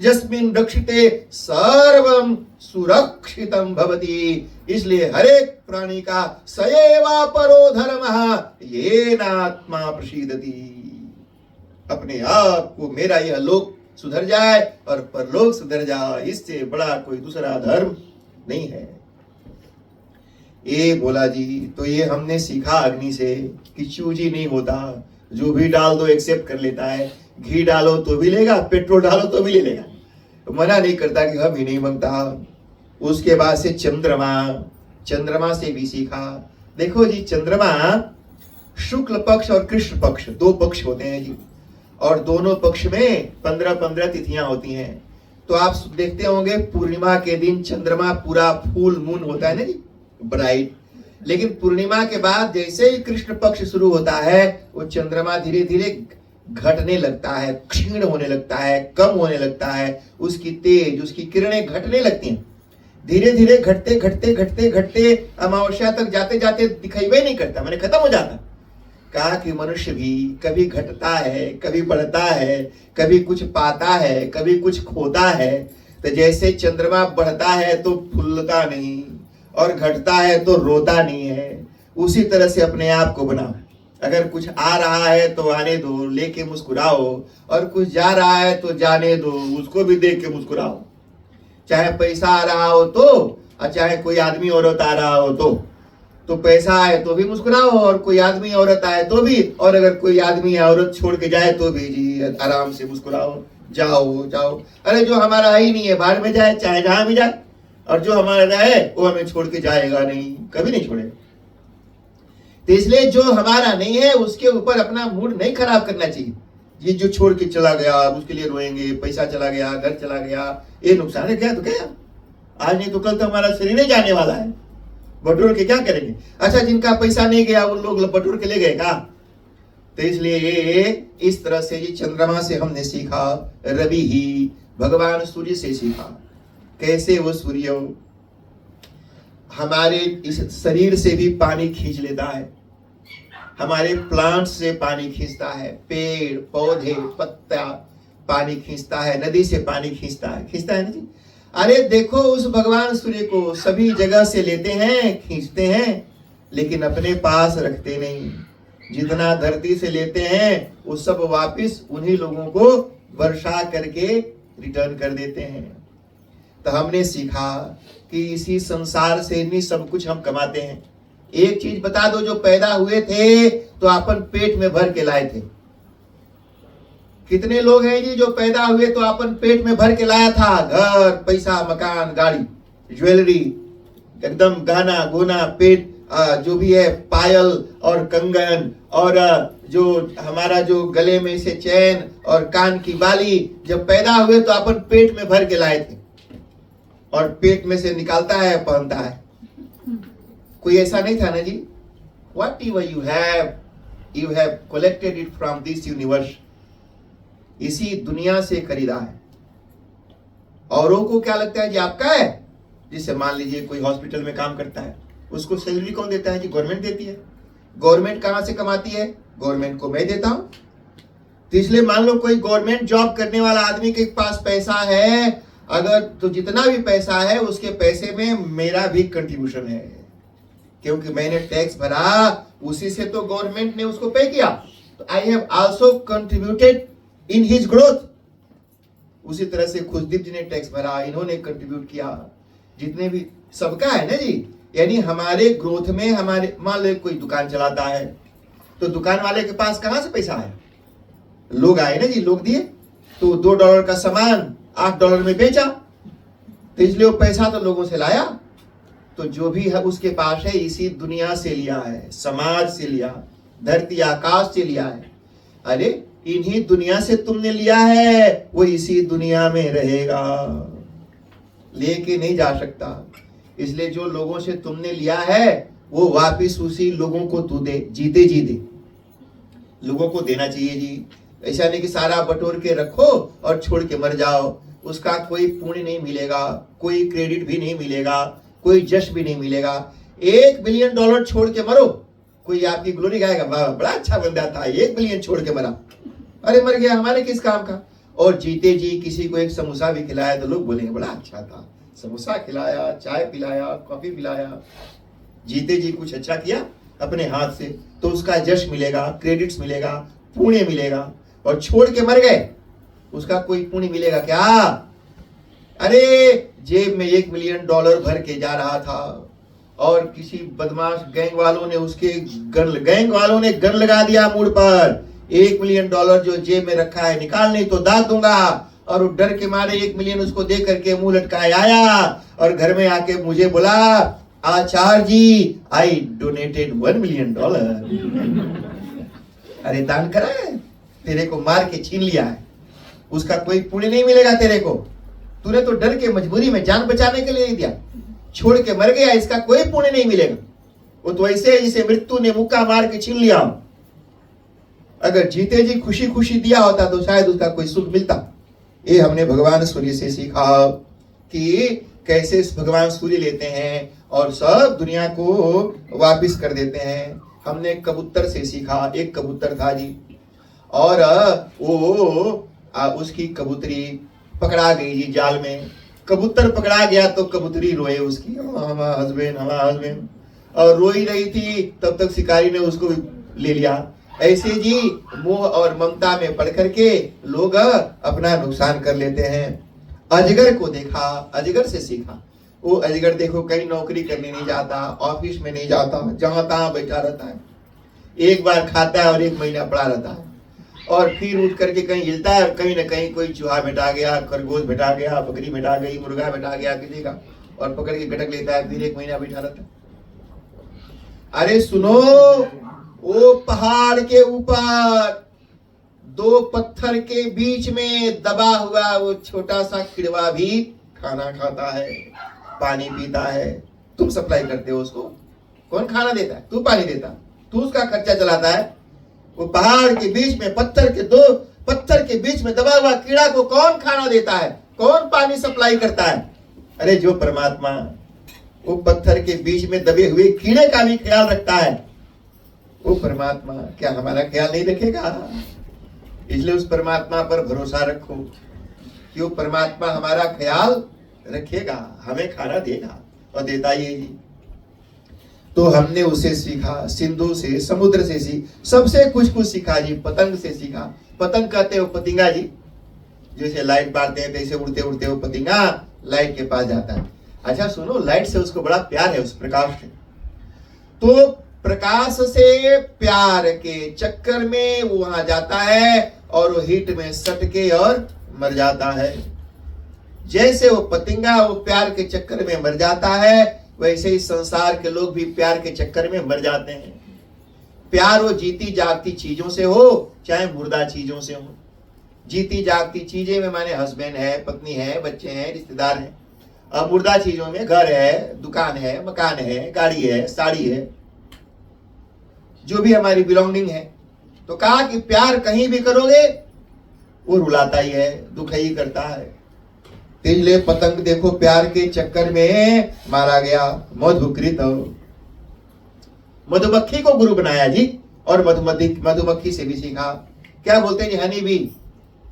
यस्मिन् रक्षिते सर्वं सुरक्षितं भवति। इसलिए हर एक प्राणी का सएवा परो धर्मः येनात्मा प्रसीदति। अपने आप को मेरा यह लोक सुधर जाए और परलोक सुधर जाए, इससे बड़ा कोई दूसरा धर्म नहीं है। ये बोला जी। तो ये हमने सीखा अग्नि से कि चूजी नहीं होता, जो भी डाल दो एक्सेप्ट कर लेता है। घी डालो तो भी लेगा, पेट्रोल डालो तो भी ले लेगा, मना नहीं करता कि हम ही नहीं मांगता। उसके बाद से चंद्रमा, चंद्रमा से भी सीखा। देखो जी चंद्रमा शुक्ल पक्ष और कृष्ण पक्ष दो पक्ष होते हैं जी, और दोनों पक्ष में 15-15 तिथियां होती हैं। तो आप देखते होंगे पूर्णिमा के दिन चंद्रमा पूरा फुल मून होता है ना जी, ब्राइट। लेकिन पूर्णिमा के बाद जैसे ही कृष्ण पक्ष शुरू होता है वो चंद्रमा धीरे धीरे घटने लगता है, क्षीण होने लगता है, कम होने लगता है, उसकी तेज, उसकी किरणें घटने लगती हैं। धीरे धीरे घटते घटते घटते घटते अमावस्या तक जाते जाते दिखाई नहीं करता, मैंने खत्म हो जाता। कहा कि मनुष्य भी कभी घटता है, कभी बढ़ता है, कभी कुछ पाता है, कभी कुछ खोता है। तो जैसे चंद्रमा बढ़ता है तो फूलता नहीं और घटता है तो रोता नहीं है, उसी तरह से अपने आप को बनाओ। अगर कुछ आ रहा है तो आने दो, लेके मुस्कुराओ, और कुछ जा रहा है तो जाने दो, उसको भी देख के मुस्कुराओ। चाहे पैसा आ रहा हो तो, और चाहे कोई आदमी औरत आ रहा हो तो पैसा आए तो भी मुस्कुराओ, और कोई आदमी औरत आए तो भी, और अगर कोई आदमी या औरत छोड़ के जाए तो भी जी आराम से मुस्कुराओ, जाओ जाओ। अरे जो हमारा ही नहीं है बाहर में जाए, चाहे जहां भी जाए, और जो हमारा है वो हमें छोड़ के जाएगा नहीं, कभी नहीं छोड़ेगा। तो इसलिए जो हमारा नहीं है उसके ऊपर अपना मूड नहीं खराब करना चाहिए। ये जो छोड़ के चला गया उसके लिए रोएंगे, पैसा चला गया, घर चला गया, ये नुकसान है क्या? तो क्या, आज नहीं तो कल तो हमारा शरीर ही जाने वाला है, बटोर के क्या करेंगे? अच्छा, जिनका पैसा नहीं गया वो लोग बटोर के ले गए का? तो इसलिए इस तरह से ये चंद्रमा से हमने सीखा, रवि ही भगवान सूर्य से सीखा। कैसे वो सूर्य हमारे इस शरीर से भी पानी खींच लेता है, हमारे प्लांट से पानी खींचता है, पेड़ पौधे पत्ता पानी खींचता है, नदी से पानी खींचता है ना जी। अरे देखो उस भगवान सूर्य को सभी जगह से लेते हैं, खींचते हैं, लेकिन अपने पास रखते नहीं। जितना धरती से लेते हैं वो सब वापिस उन्हीं लोगों को वर्षा करके रिटर्न कर देते हैं। तो हमने सीखा कि इसी संसार से नहीं सब कुछ हम कमाते हैं। एक चीज बता दो, जो पैदा हुए थे तो अपन पेट में भर के लाए थे। कितने लोग हैं जी जो पैदा हुए तो अपन पेट में भर के लाया था? घर, पैसा, मकान, गाड़ी, ज्वेलरी, एकदम गहना गोना, पेट जो भी है, पायल और कंगन, और जो हमारा जो गले में से चैन और कान की बाली, जब पैदा हुए तो अपन पेट में भर के लाए थे, और पेट में से निकालता है, पहनता है। कोई ऐसा नहीं था ना जी। Whatever you have collected it from this universe. इसी दुनिया से खरीदा है। औरों को क्या लगता है जी आपका है? जिससे मान लीजिए कोई हॉस्पिटल में काम करता है, उसको सैलरी कौन देता है जी? गवर्नमेंट देती है। गवर्नमेंट कहां से कमाती है? गवर्नमेंट को मैं देता हूं। तो इसलिए मान लो कोई गवर्नमेंट जॉब करने वाला आदमी के पास पैसा है, अगर तो जितना भी पैसा है उसके पैसे में मेरा भी कंट्रीब्यूशन है, क्योंकि मैंने टैक्स भरा, उसी से तो गवर्नमेंट ने उसको पे किया। तो I have also contributed in his growth. उसी तरह से खुशदीप जी ने टैक्स भरा, इन्होंने कंट्रीब्यूट किया। जितने भी सबका है ना जी, यानी हमारे ग्रोथ में हमारे, मान लो कोई दुकान चलाता है तो दुकान वाले के पास कहां से पैसा आया? लोग आए ना जी, लोग दिए, तो $2 का सामान $8 में बेचा, तो इसलिए वो पैसा तो लोगों से लाया। तो जो भी है उसके पास है इसी दुनिया से लिया है, समाज से लिया, धरती आकाश से लिया है। अरे इन्हीं दुनिया से तुमने लिया है, वो इसी दुनिया में रहेगा, लेके नहीं जा सकता। इसलिए जो लोगों से तुमने लिया है वो वापिस उसी लोगों को तू दे, जीते जी दे। लोगों को देना चाहिए जी। ऐसा नहीं कि सारा बटोर के रखो और छोड़ के मर जाओ, उसका कोई पुण्य नहीं मिलेगा, कोई क्रेडिट भी नहीं मिलेगा, कोई जश भी नहीं मिलेगा। $1 बिलियन छोड़ के मरो, कोई आपकी ग्लोरी गाएगा, वाह बड़ा अच्छा बंदा था, 1 बिलियन छोड़ के मरा, अरे मर गया, हमारे किस काम का। और जीते जी किसी को एक समोसा भी खिलाया तो लोग बोलेंगे बड़ा अच्छा था, समोसा खिलाया, चाय पिलाया, कॉफी पिलाया। जीते जी कुछ अच्छा किया अपने हाथ से तो उसका जश मिलेगा, क्रेडिट्स मिलेगा, पुण्य मिलेगा। और छोड़ के मर गए, उसका कोई पुण्य मिलेगा क्या? अरे जेब में $1 मिलियन भर के जा रहा था और किसी बदमाश गैंग वालों ने गन लगा दिया मुड़ पर। $1 मिलियन जो जेब में रखा है निकाल, नहीं तो दाग दूंगा। और वो डर के मारे 1 मिलियन उसको दे करके मुंह लटकाए आया और घर में आके मुझे बोला, आचार्य जी आई डोनेटेड $1 मिलियन। अरे दान करा है, तेरे को मार के छीन लिया है, उसका कोई पुण्य नहीं मिलेगा तेरे को। तूने तो डर के मजबूरी में जान बचाने के लिए नहीं दिया, छोड़ के मर गया, इसका कोई पुण्य नहीं मिलेगा। वो तो ऐसे है जैसे मृत्यु ने मुक्का मार के छीन लिया। अगर जीते जी खुशी खुशी दिया होता तो शायद उसका कोई सुख मिलता। ये हमने भगवान सूर्य से सीखा कि कैसे भगवान सूर्य लेते हैं और सब दुनिया को वापिस कर देते हैं। हमने कबूतर से सीखा। एक कबूतर था जी, और उसकी कबूतरी पकड़ा गई जी जाल में। कबूतर पकड़ा गया तो कबूतरी रोए उसकी, हमारा हस्बैंड, और रोई रही थी। तब तक शिकारी ने उसको ले लिया। ऐसे जी मोह और ममता में पड़ करके लोग अपना नुकसान कर लेते हैं। अजगर को देखा, अजगर से सीखा। वो अजगर देखो कहीं नौकरी करने नहीं जाता, ऑफिस में नहीं जाता, जहां तहां बैठा रहता है। एक बार खाता है और 1 महीना पड़ा रहता है, और फिर उठ करके कहीं हिलता है, कहीं ना कहीं कोई चूहा भेटा गया, खरगोश भेटा गया, बकरी भेटा गई, मुर्गा भेटा गया किसी का, और पकड़ के गटक लेता है, फिर 1 महीना बैठा रहता है। अरे सुनो, वो पहाड़ के ऊपर 2 पत्थर के बीच में दबा हुआ वो छोटा सा किड़वा भी खाना खाता है, पानी पीता है। तुम सप्लाई करते हो उसको, कौन खाना देता है? तू पानी देता, तू उसका खर्चा चलाता है। वो पहाड़ के बीच में दो पत्थर के बीच में दबा हुआ कीड़ा को कौन खाना देता है? कौन पानी सप्लाई करता है? अरे जो परमात्मा वो पत्थर के बीच में दबे हुए कीड़े का भी ख्याल रखता है, वो परमात्मा क्या हमारा ख्याल नहीं रखेगा? इसलिए उस परमात्मा पर भरोसा रखो कि वो परमात्मा हमारा ख्याल रखेगा, हमें खाना देगा, और देता ही है जी। तो हमने उसे सीखा, सिंधु से, समुद्र से सबसे कुछ सीखा जी। पतंग से सीखा। पतंग कहते हो पतिंगा जी, जैसे लाइट बारते हैं तैसे उड़ते उड़ते वो पतिंगा लाइट के पास जाता है। अच्छा सुनो, लाइट से उसको बड़ा प्यार है, उस प्रकाश से। तो प्रकाश से प्यार के चक्कर में वो वहां जाता है और वो हीट में सट के और मर जाता है। जैसे वो पतिंगा वो प्यार के चक्कर में मर जाता है, वैसे ही संसार के लोग भी प्यार के चक्कर में मर जाते हैं। प्यार वो जीती जागती चीजों से हो, चाहे मुर्दा चीजों से हो। जीती जागती चीजें में माने हस्बैंड है, पत्नी है, बच्चे हैं, रिश्तेदार हैं। अब मुर्दा चीजों में घर है, दुकान है, मकान है, गाड़ी है, साड़ी है, जो भी हमारी बिलोंगिंग है। तो कहा कि प्यार कहीं भी करोगे वो रुलाता ही है, दुख ही करता है। तिजले पतंग देखो प्यार के चक्कर में मारा गया। मधुकृत मधुमक्खी को गुरु बनाया जी, और मधुमक्खी से भी सीखा। क्या बोलते हैं जी? हनी भी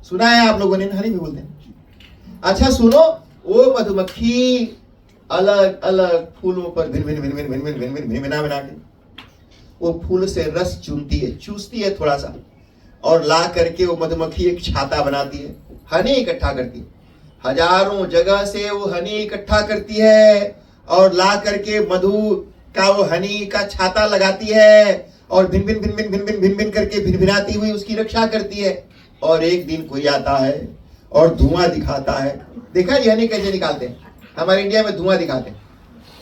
सुना है आप लोगों ने? हनी भी बोलते हैं। अच्छा सुनो, वो मधुमक्खी अलग अलग फूलों पर भिन भिन भिन भिन भिन भिन भिन भिन भिन भिना बना के वो फूल से रस चूसती है थोड़ा सा, और ला करके वो मधुमक्खी एक छाता बनाती है, हनी इकट्ठा करती है। हजारों जगह से वो हनी इकट्ठा करती है और ला करके मधु का वो हनी का छाता लगाती है, और भिन भिन भिन भिन भिन भिन भिन भिन करके भिनभिनाती हुई उसकी रक्षा करती है। और एक दिन कोई आता है और धुआं दिखाता है। देखा ये हनी कैसे निकालते हैं? हमारे इंडिया में धुआं दिखाते हैं,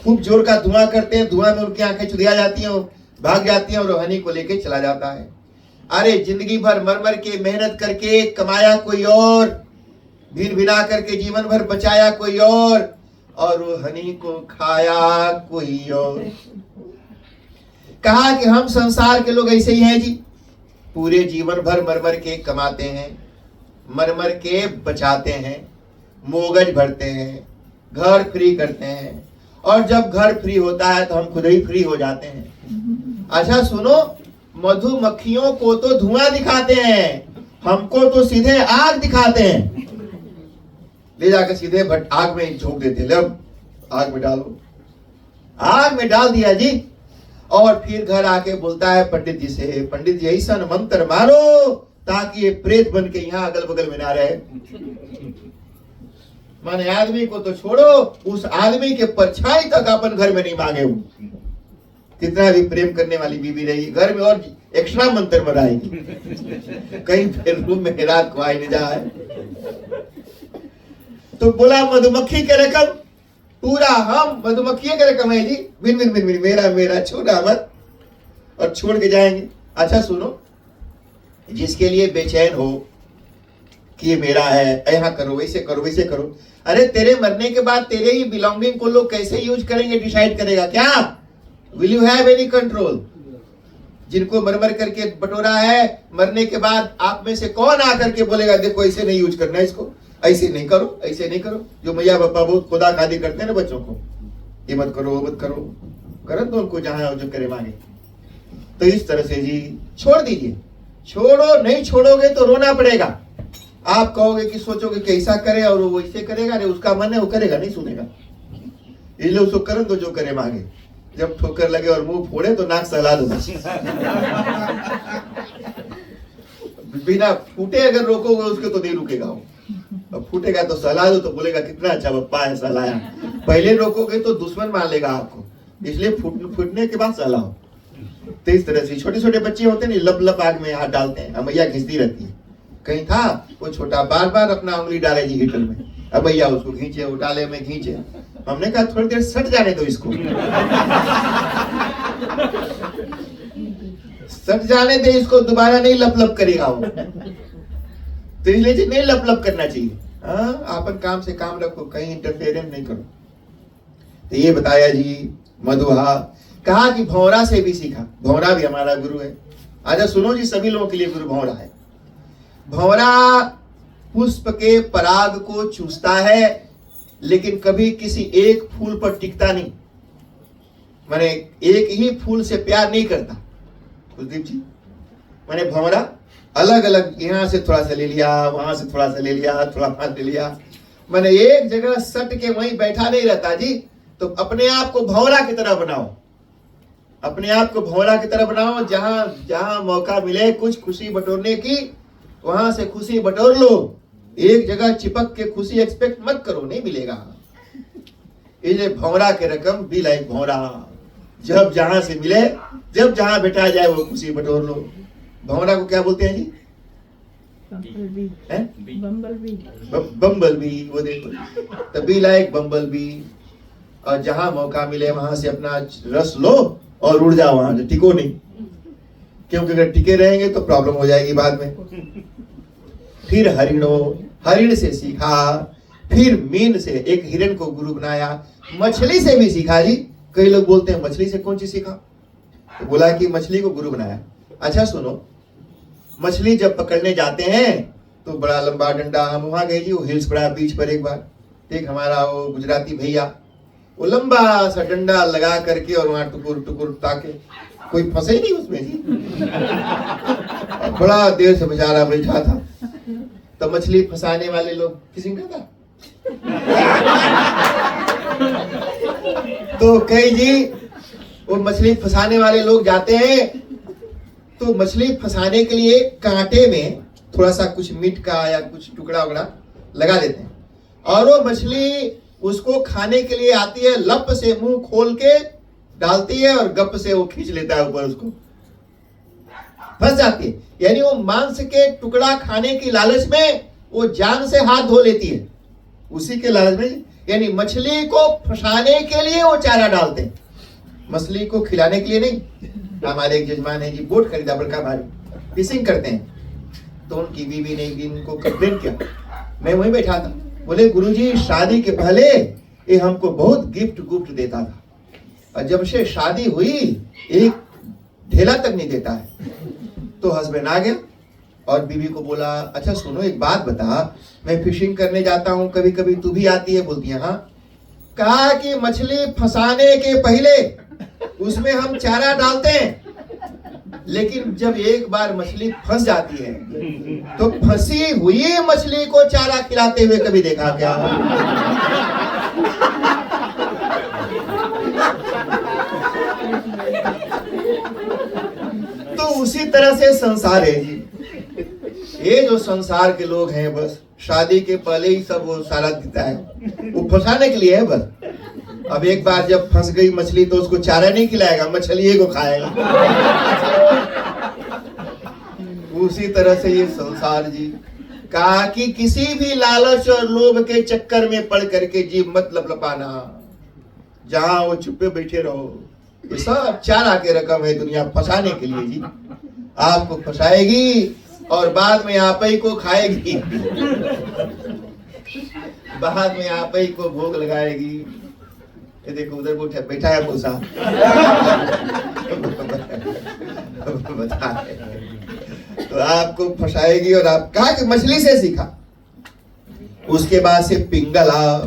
खूब जोर का धुआं करते हैं, धुआं में उनकी आंखें चुदिया जाती हैं, भाग जाती हैं, और हनी को लेके चला जाता है। अरे जिंदगी भर मर मर के मेहनत करके कमाया कोई और, भिन भिना करके जीवन भर बचाया कोई और वो हनी को खाया कोई और। कहा कि हम संसार के लोग ऐसे ही हैं जी, पूरे जीवन भर मर मर के कमाते हैं, मर मर के बचाते हैं, मोगज भरते हैं, घर फ्री करते हैं, और जब घर फ्री होता है तो हम खुद ही फ्री हो जाते हैं। अच्छा सुनो, मधुमक्खियों को तो धुआं दिखाते हैं, हमको तो सीधे आग दिखाते हैं। ले जाकर सीधे आग में झोंक देते, ले आग में डालो। आग में डाल दिया जी, और फिर घर आके बोलता है पंडित जी से, पंडित जी ऐसा मंत्र मारो ताकि ये प्रेत बन के यहाँ अगल बगल में ना रहे। माने आदमी को तो छोड़ो, उस आदमी के परछाई तक अपन घर में नहीं मांगे। कितना भी प्रेम करने वाली बीवी रहेगी, घर में और एक्स्ट्रा मंत्र मराएगी, कहीं फिर रूम में रात को आई नहीं जाए। तो बोला मधुमक्खी के रकम पूरा, हम मधुमक्खी के रकम है जी, बिन बिन बिन बिन, मेरा मेरा छोड़ा मत, और छोड़ के जाएंगे। अच्छा सुनो, जिसके लिए बेचैन हो कि ये मेरा है, यहाँ करो, वैसे करो, वैसे करो। अरे तेरे मरने के बाद तेरे ही बिलोंगिंग को लोग कैसे यूज करेंगे डिसाइड करेगा क्या? Will you have any control? जिनको मर मर करके बटोरा है, मरने के बाद आप में से कौन आकर के बोलेगा देखो ऐसे नहीं यूज करना है इसको, ऐसे नहीं करो, ऐसे नहीं करो। जो मैया बापा बहुत खुदा खादी करते हैं ना बच्चों को, ये मत करो, वो मत करो, करन तो उनको जहां जो करे मांगे। तो इस तरह से जी छोड़ दीजिए, छोड़ो, नहीं छोड़ोगे तो रोना पड़ेगा। आप कहोगे कि सोचोगे कि ऐसा करे और वो वैसे करेगा, अरे उसका मन है वो करेगा, नहीं सुनेगा, इसलिए उसको करन तो जो करे मांगे। जब ठोकर लगे और मुंह फोड़े तो नाक सहला दो। बिना फूटे अगर रोकोगे उसके तो नहीं रुकेगा वो, अब फूटेगा तो सहला दो तो बोलेगा कितना अच्छा पप्पा है सहलाया। पहले रोकोगे तो दुश्मन मान लेगा आपको, इसलिए फूटने के बाद सहलाओ। तो इस तरह से छोटे छोटे बच्चे होते हैं लप लप आग में हाथ डालते हैं, मैया खींचती रहती है। कहीं था वो छोटा बार बार अपना उंगली डाले जी हीटर में, अब भैया उसको खींचे, वो डाले में खींचे। हमने कहा थोड़ी देर सट जाने दो इसको, सट जाने दे इसको, दोबारा नहीं लप लप करेगा वो। तो इसलिए जी नहीं लप लप करना चाहिए। अपन काम से काम रखो, कहीं इंटरफेरेंस नहीं करो। तो ये बताया जी मधुहा। कहा कि भौरा से भी सीखा, भौरा भी हमारा गुरु है। आजा सुनो जी, सभी लोगों के लिए गुरु भौरा है। भौरा पुष्प के पराग को चूसता है, लेकिन कभी किसी एक फूल पर टिकता नहीं, माने एक ही फूल से प्यार नहीं करता। कुलदीप जी, माने भौरा अलग अलग, यहां से थोड़ा सा ले लिया, वहां से थोड़ा सा ले लिया, थोड़ा वहां ले लिया, माने एक जगह सट के वहीं बैठा नहीं रहता जी। तो अपने आप को भौरा की तरह बनाओ, अपने आप को भौरा की तरह बनाओ। जहां जहां मौका मिले कुछ खुशी बटोरने की, वहां से खुशी बटोर लो। एक जगह चिपक के खुशी एक्सपेक्ट मत करो, नहीं मिलेगा। ये भौरा के रकम बी लाइक भौरा, जब जहां से मिले, जब जहां बैठा जाए वो खुशी बटोर लो। भौरा को क्या बोलते हैं जी? बम्बल बी। वो देखो, तो बी लाइक बम्बल बी, और जहां मौका मिले वहां से अपना रस लो और उड़ जाओ वहां से, टिको नहीं, क्योंकि अगर टिके रहेंगे तो प्रॉब्लम हो जाएगी बाद में। फिर हरिण से सीखा, फिर मीन से, एक हिरण को गुरु बनाया। मछली से भी सीखा जी। कई लोग बोलते हैं मछली से कौन चीज सीखा, तो बोला कि मछली को गुरु बनाया। अच्छा सुनो, मछली जब पकड़ने जाते हैं तो बड़ा लंबा डंडा, हम वहां गए जी, वो हिल्स पड़ा बीच पर एक बार, एक हमारा वो गुजराती भैया, वो लंबा सा डंडा लगा करके और वहां टुकुर टुकुर ताके, कोई फंसे ही नहीं उसमें जी। बड़ा देर से बेचारा बैठा था। तो मछली फंसाने वाले लोग फिशिंग करता तो कई जी वो मछली फंसाने वाले लोग जाते हैं, तो मछली फंसाने के लिए कांटे में थोड़ा सा कुछ मीट का या कुछ टुकड़ा वगड़ा लगा देते हैं, और वो मछली उसको खाने के लिए आती है, लप से मुंह खोल के डालती है और गप से वो खींच लेता है ऊपर, उसको फंस जाती है। यानी वो मांस के टुकड़ा खाने की लालच में वो जान से हाथ धो लेती है, उसी के लालच में। यानी मछली को फंसाने के लिए वो चारा डालते हैं, मछली को खिलाने के लिए नहीं। हमारे एक जजमान है जी, बोट खरीदा बड़का भारी, फिशिंग करते हैं, तो उनकी बीवी ने इनको कंप्लेन किया। मैं वहीं बैठा था, बोले गुरुजी शादी के पहले ये हमको बहुत गिफ्ट गुफ्ट देता था, और जब से शादी हुई एक ढेला तक नहीं देता है। तो हस्बैंड आ गया और बीवी को बोला, अच्छा सुनो एक बात बता, मैं फिशिंग करने जाता हूँ, कभी कभी तू भी आती है? बोलती है हाँ। कहा कि मछली फंसाने के पहले उसमें हम चारा डालते हैं, लेकिन जब एक बार मछली फंस जाती है तो फंसी हुई मछली को चारा खिलाते हुए कभी देखा क्या? तो उसी तरह से संसार है जी। ये जो संसार के लोग हैं, बस शादी के पहले ही सब वो सारा देता है, वो फंसाने के लिए है बस। अब एक बार जब फंस गई मछली तो उसको चारा नहीं खिलाएगा, मछली को खाएगा। उसी तरह से ये संसार जी। कहा कि किसी भी लालच और लोभ के चक्कर में पड़ करके जीव मत लपलपाना, जहां वो चुप्पे बैठे रहो। ये सब चारा के रकम है दुनिया फंसाने के लिए जी। आपको फंसाएगी और बाद में आप ही को खाएगी, बाद में आप ही को भोग लगाएगी। ये देखो उधर बैठा है मूसा, बता रहे तो आपको फंसाएगी। और आप कहा कि मछली से सीखा। उसके बाद से पिंगला,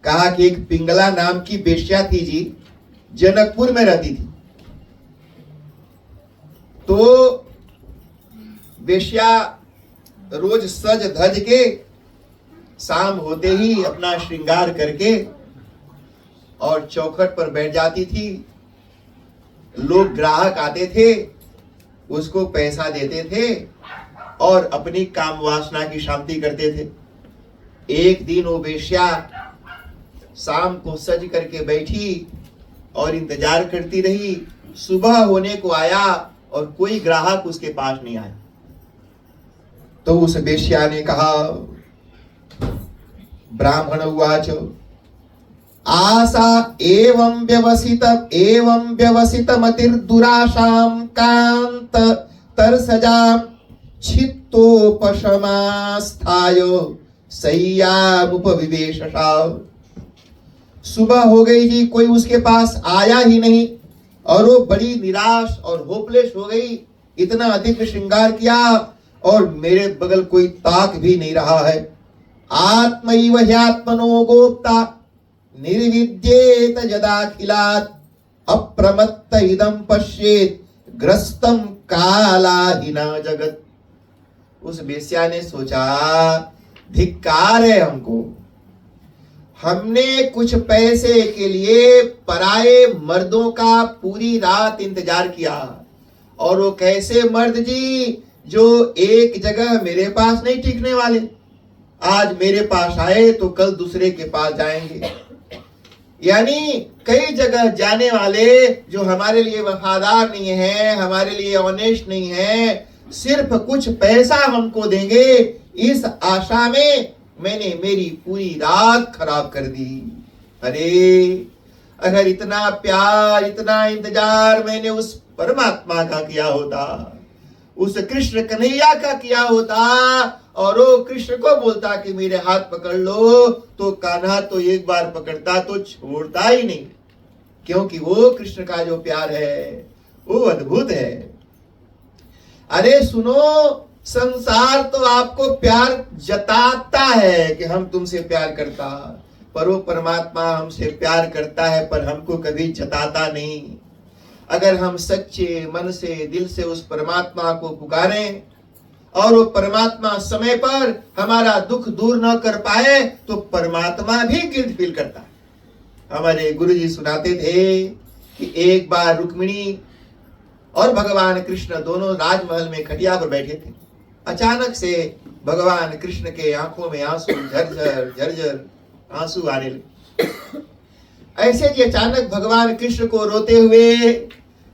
कहा कि एक पिंगला नाम की बेश्या थी जी, जनकपुर में रहती थी। तो बेश्या रोज सज धज के शाम होते ही अपना श्रृंगार करके और चौखट पर बैठ जाती थी। लोग ग्राहक आते थे, उसको पैसा देते थे और अपनी काम वासना की शांति करते थे। एक दिन वो बेश्या शाम को सज करके बैठी और इंतजार करती रही। सुबह होने को आया और कोई ग्राहक उसके पास नहीं आया। तो उस बेश्या ने कहा, ब्राह्मण उवाच आशा एवं व्यवसित मतिर्दुराशां कांत तरसजां छित्तोपशमास्थाय शय्यामुपविवेशसा। सुबह हो गई जी, कोई उसके पास आया ही नहीं और वो बड़ी निराश और होपलेस हो गई। इतना अधिक श्रृंगार किया और मेरे बगल कोई ताक भी नहीं रहा है। आत्मैव ह्यात्मनो गोप्ता निर्विद्येत यदाखिलात् अप्रमत्त इदं पश्येत् ग्रस्तम कालाहिना जगत। उस बेश्या ने सोचा, धिक्कार है हमको, हमने कुछ पैसे के लिए पराये मर्दों का पूरी रात इंतजार किया। और वो कैसे मर्द जी, जो एक जगह मेरे पास नहीं टिकने वाले। आज मेरे पास आए तो कल दूसरे के पास जाएंगे। यानी कई जगह जाने वाले जो हमारे लिए वफादार नहीं है, हमारे लिए ऑनेस्ट नहीं है, सिर्फ कुछ पैसा हमको देंगे, इस आशा में मैंने मेरी पूरी रात खराब कर दी। अरे अगर इतना प्यार, इतना इंतजार मैंने उस परमात्मा का किया होता, उस कृष्ण कन्हैया का किया होता, और वो कृष्ण को बोलता कि मेरे हाथ पकड़ लो, तो कान्हा तो एक बार पकड़ता तो छोड़ता ही नहीं। क्योंकि वो कृष्ण का जो प्यार है वो अद्भुत है। अरे सुनो, संसार तो आपको प्यार जताता है कि हम तुमसे प्यार करता, पर वो परमात्मा हमसे प्यार करता है पर हमको कभी जताता नहीं। अगर हम सच्चे मन से, दिल से उस परमात्मा को पुकारें और वो परमात्मा समय पर हमारा दुख दूर न कर पाए तो परमात्मा भी गिल्ट फील करता है। हमारे गुरुजी सुनाते थे कि एक बार रुक्मिणी और भगवान कृष्ण दोनों राजमहल में खटिया पर बैठे थे। अचानक से भगवान कृष्ण के आंखों में आंसू झरझर झरझर आंसू आने लगे। ऐसे जी अचानक भगवान कृष्ण को रोते हुए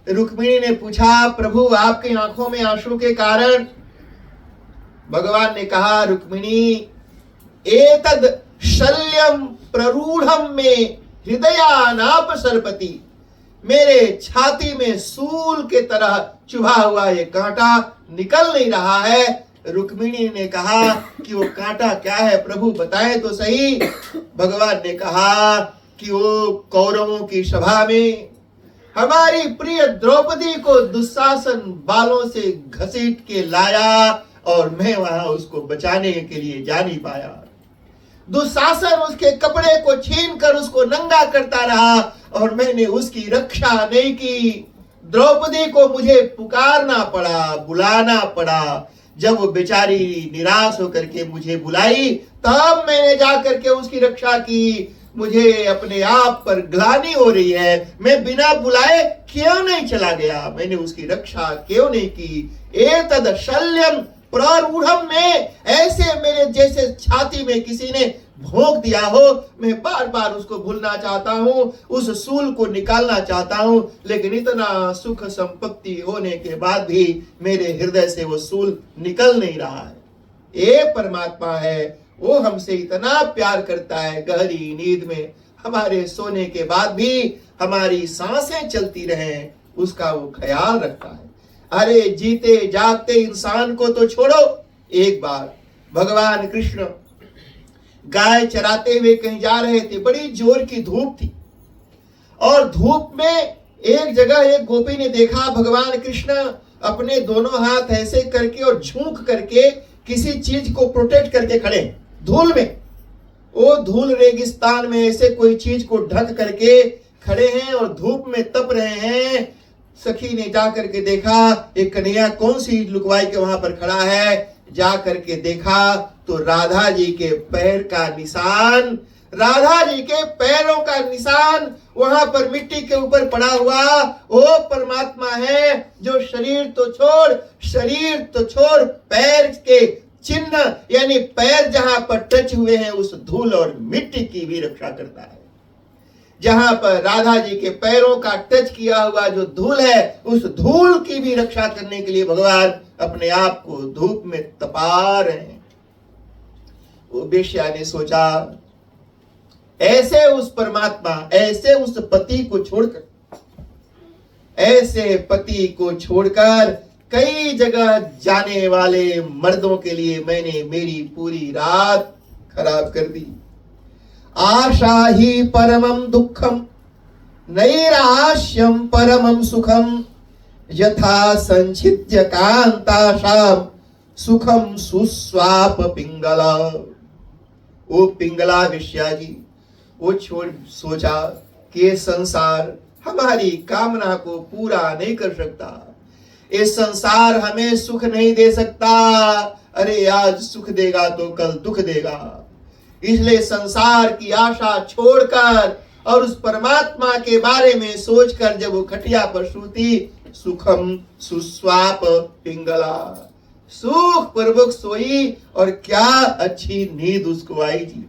रुक्मिणी ने पूछा, प्रभु आपकी आंखों में आंसू के कारण? भगवान ने कहा, रुक्मिणी एतद शल्यम प्ररूढ़म में हृदयानाप सरपति, मेरे छाती में सूल के तरह चुभा हुआ ये कांटा निकल नहीं रहा है। रुक्मिणी ने कहा कि वो कांटा क्या है प्रभु बताएं तो सही। भगवान ने कहा कि वो कौरवों की सभा में हमारी प्रिय द्रौपदी को दुशासन बालों से घसीट के लाया और मैं वहां उसको बचाने के लिए जा नहीं पाया। दुशासन उसके कपड़े को छीन कर उसको नंगा करता रहा और मैंने उसकी रक्षा नहीं की। द्रौपदी को मुझे पुकारना पड़ा, बुलाना पड़ा। जब वो बेचारी निराश होकर के मुझे बुलाई तब मैंने जाकर के उसकी रक्षा की। मुझे अपने आप पर ग्लानि हो रही है, मैं बिना बुलाए क्यों नहीं चला गया, मैंने उसकी रक्षा क्यों नहीं की। एतद शल्यम प्ररूढ़म में, ऐसे मेरे जैसे छाती में किसी ने भोंक दिया हो, मैं बार बार उसको भूलना चाहता हूँ, उस सूल को निकालना चाहता हूँ, लेकिन इतना सुख संपत्ति होने के बाद भी मेरे हृदय से वो सूल निकल नहीं रहा है। ये परमात्मा है, वो हमसे इतना प्यार करता है, गहरी नींद में हमारे सोने के बाद भी हमारी सांसें चलती रहें उसका वो ख्याल रखता है। अरे जीते जागते इंसान को तो छोड़ो, एक बार भगवान कृष्ण गाय चराते हुए कहीं जा रहे थे, बड़ी जोर की धूप थी और धूप में एक जगह एक गोपी ने देखा भगवान कृष्ण अपने दोनों हाथ ऐसे करके और झुक करके किसी चीज को प्रोटेक्ट करके खड़े धूल में, वो धूल रेगिस्तान में ऐसे कोई चीज को ढक करके खड़े हैं और धूप में तप रहे हैं। सखी ने जा करके देखा एक कन्हैया कौन सी लुकवाई के वहां पर खड़ा है। जा करके देखा तो राधा जी के पैर का निशान, राधा जी के पैरों का निशान वहां पर मिट्टी के ऊपर पड़ा हुआ वो परमात्मा है जो शरीर तो छोड़ पैर के चिन्ह यानी पैर जहां पर टच हुए हैं उस धूल और मिट्टी की भी रक्षा करता है। जहां पर राधा जी के पैरों का टच किया हुआ जो धूल है उस धूल की भी रक्षा करने के लिए भगवान अपने आप को धूप में तपा रहे हैं। वो वेश्या ने सोचा ऐसे उस परमात्मा, ऐसे उस पति को छोड़कर कई जगह जाने वाले मर्दों के लिए मैंने मेरी पूरी रात खराब कर दी। आशा ही परमम दुखम नैराश्यम परमम सुखम यथा संचित्य कांताशाम सुखम सुस्वाप पिंगला। वो पिंगला विश्या जी वो सोचा कि संसार हमारी कामना को पूरा नहीं कर सकता, ये संसार हमें सुख नहीं दे सकता। अरे आज सुख देगा तो कल दुख देगा, इसलिए संसार की आशा छोड़कर और उस परमात्मा के बारे में सोचकर जब वो खटिया पर सूती सुखम सुस्वाप पिंगला, सुख पूर्वक सोई और क्या अच्छी नींद उसको आई जी।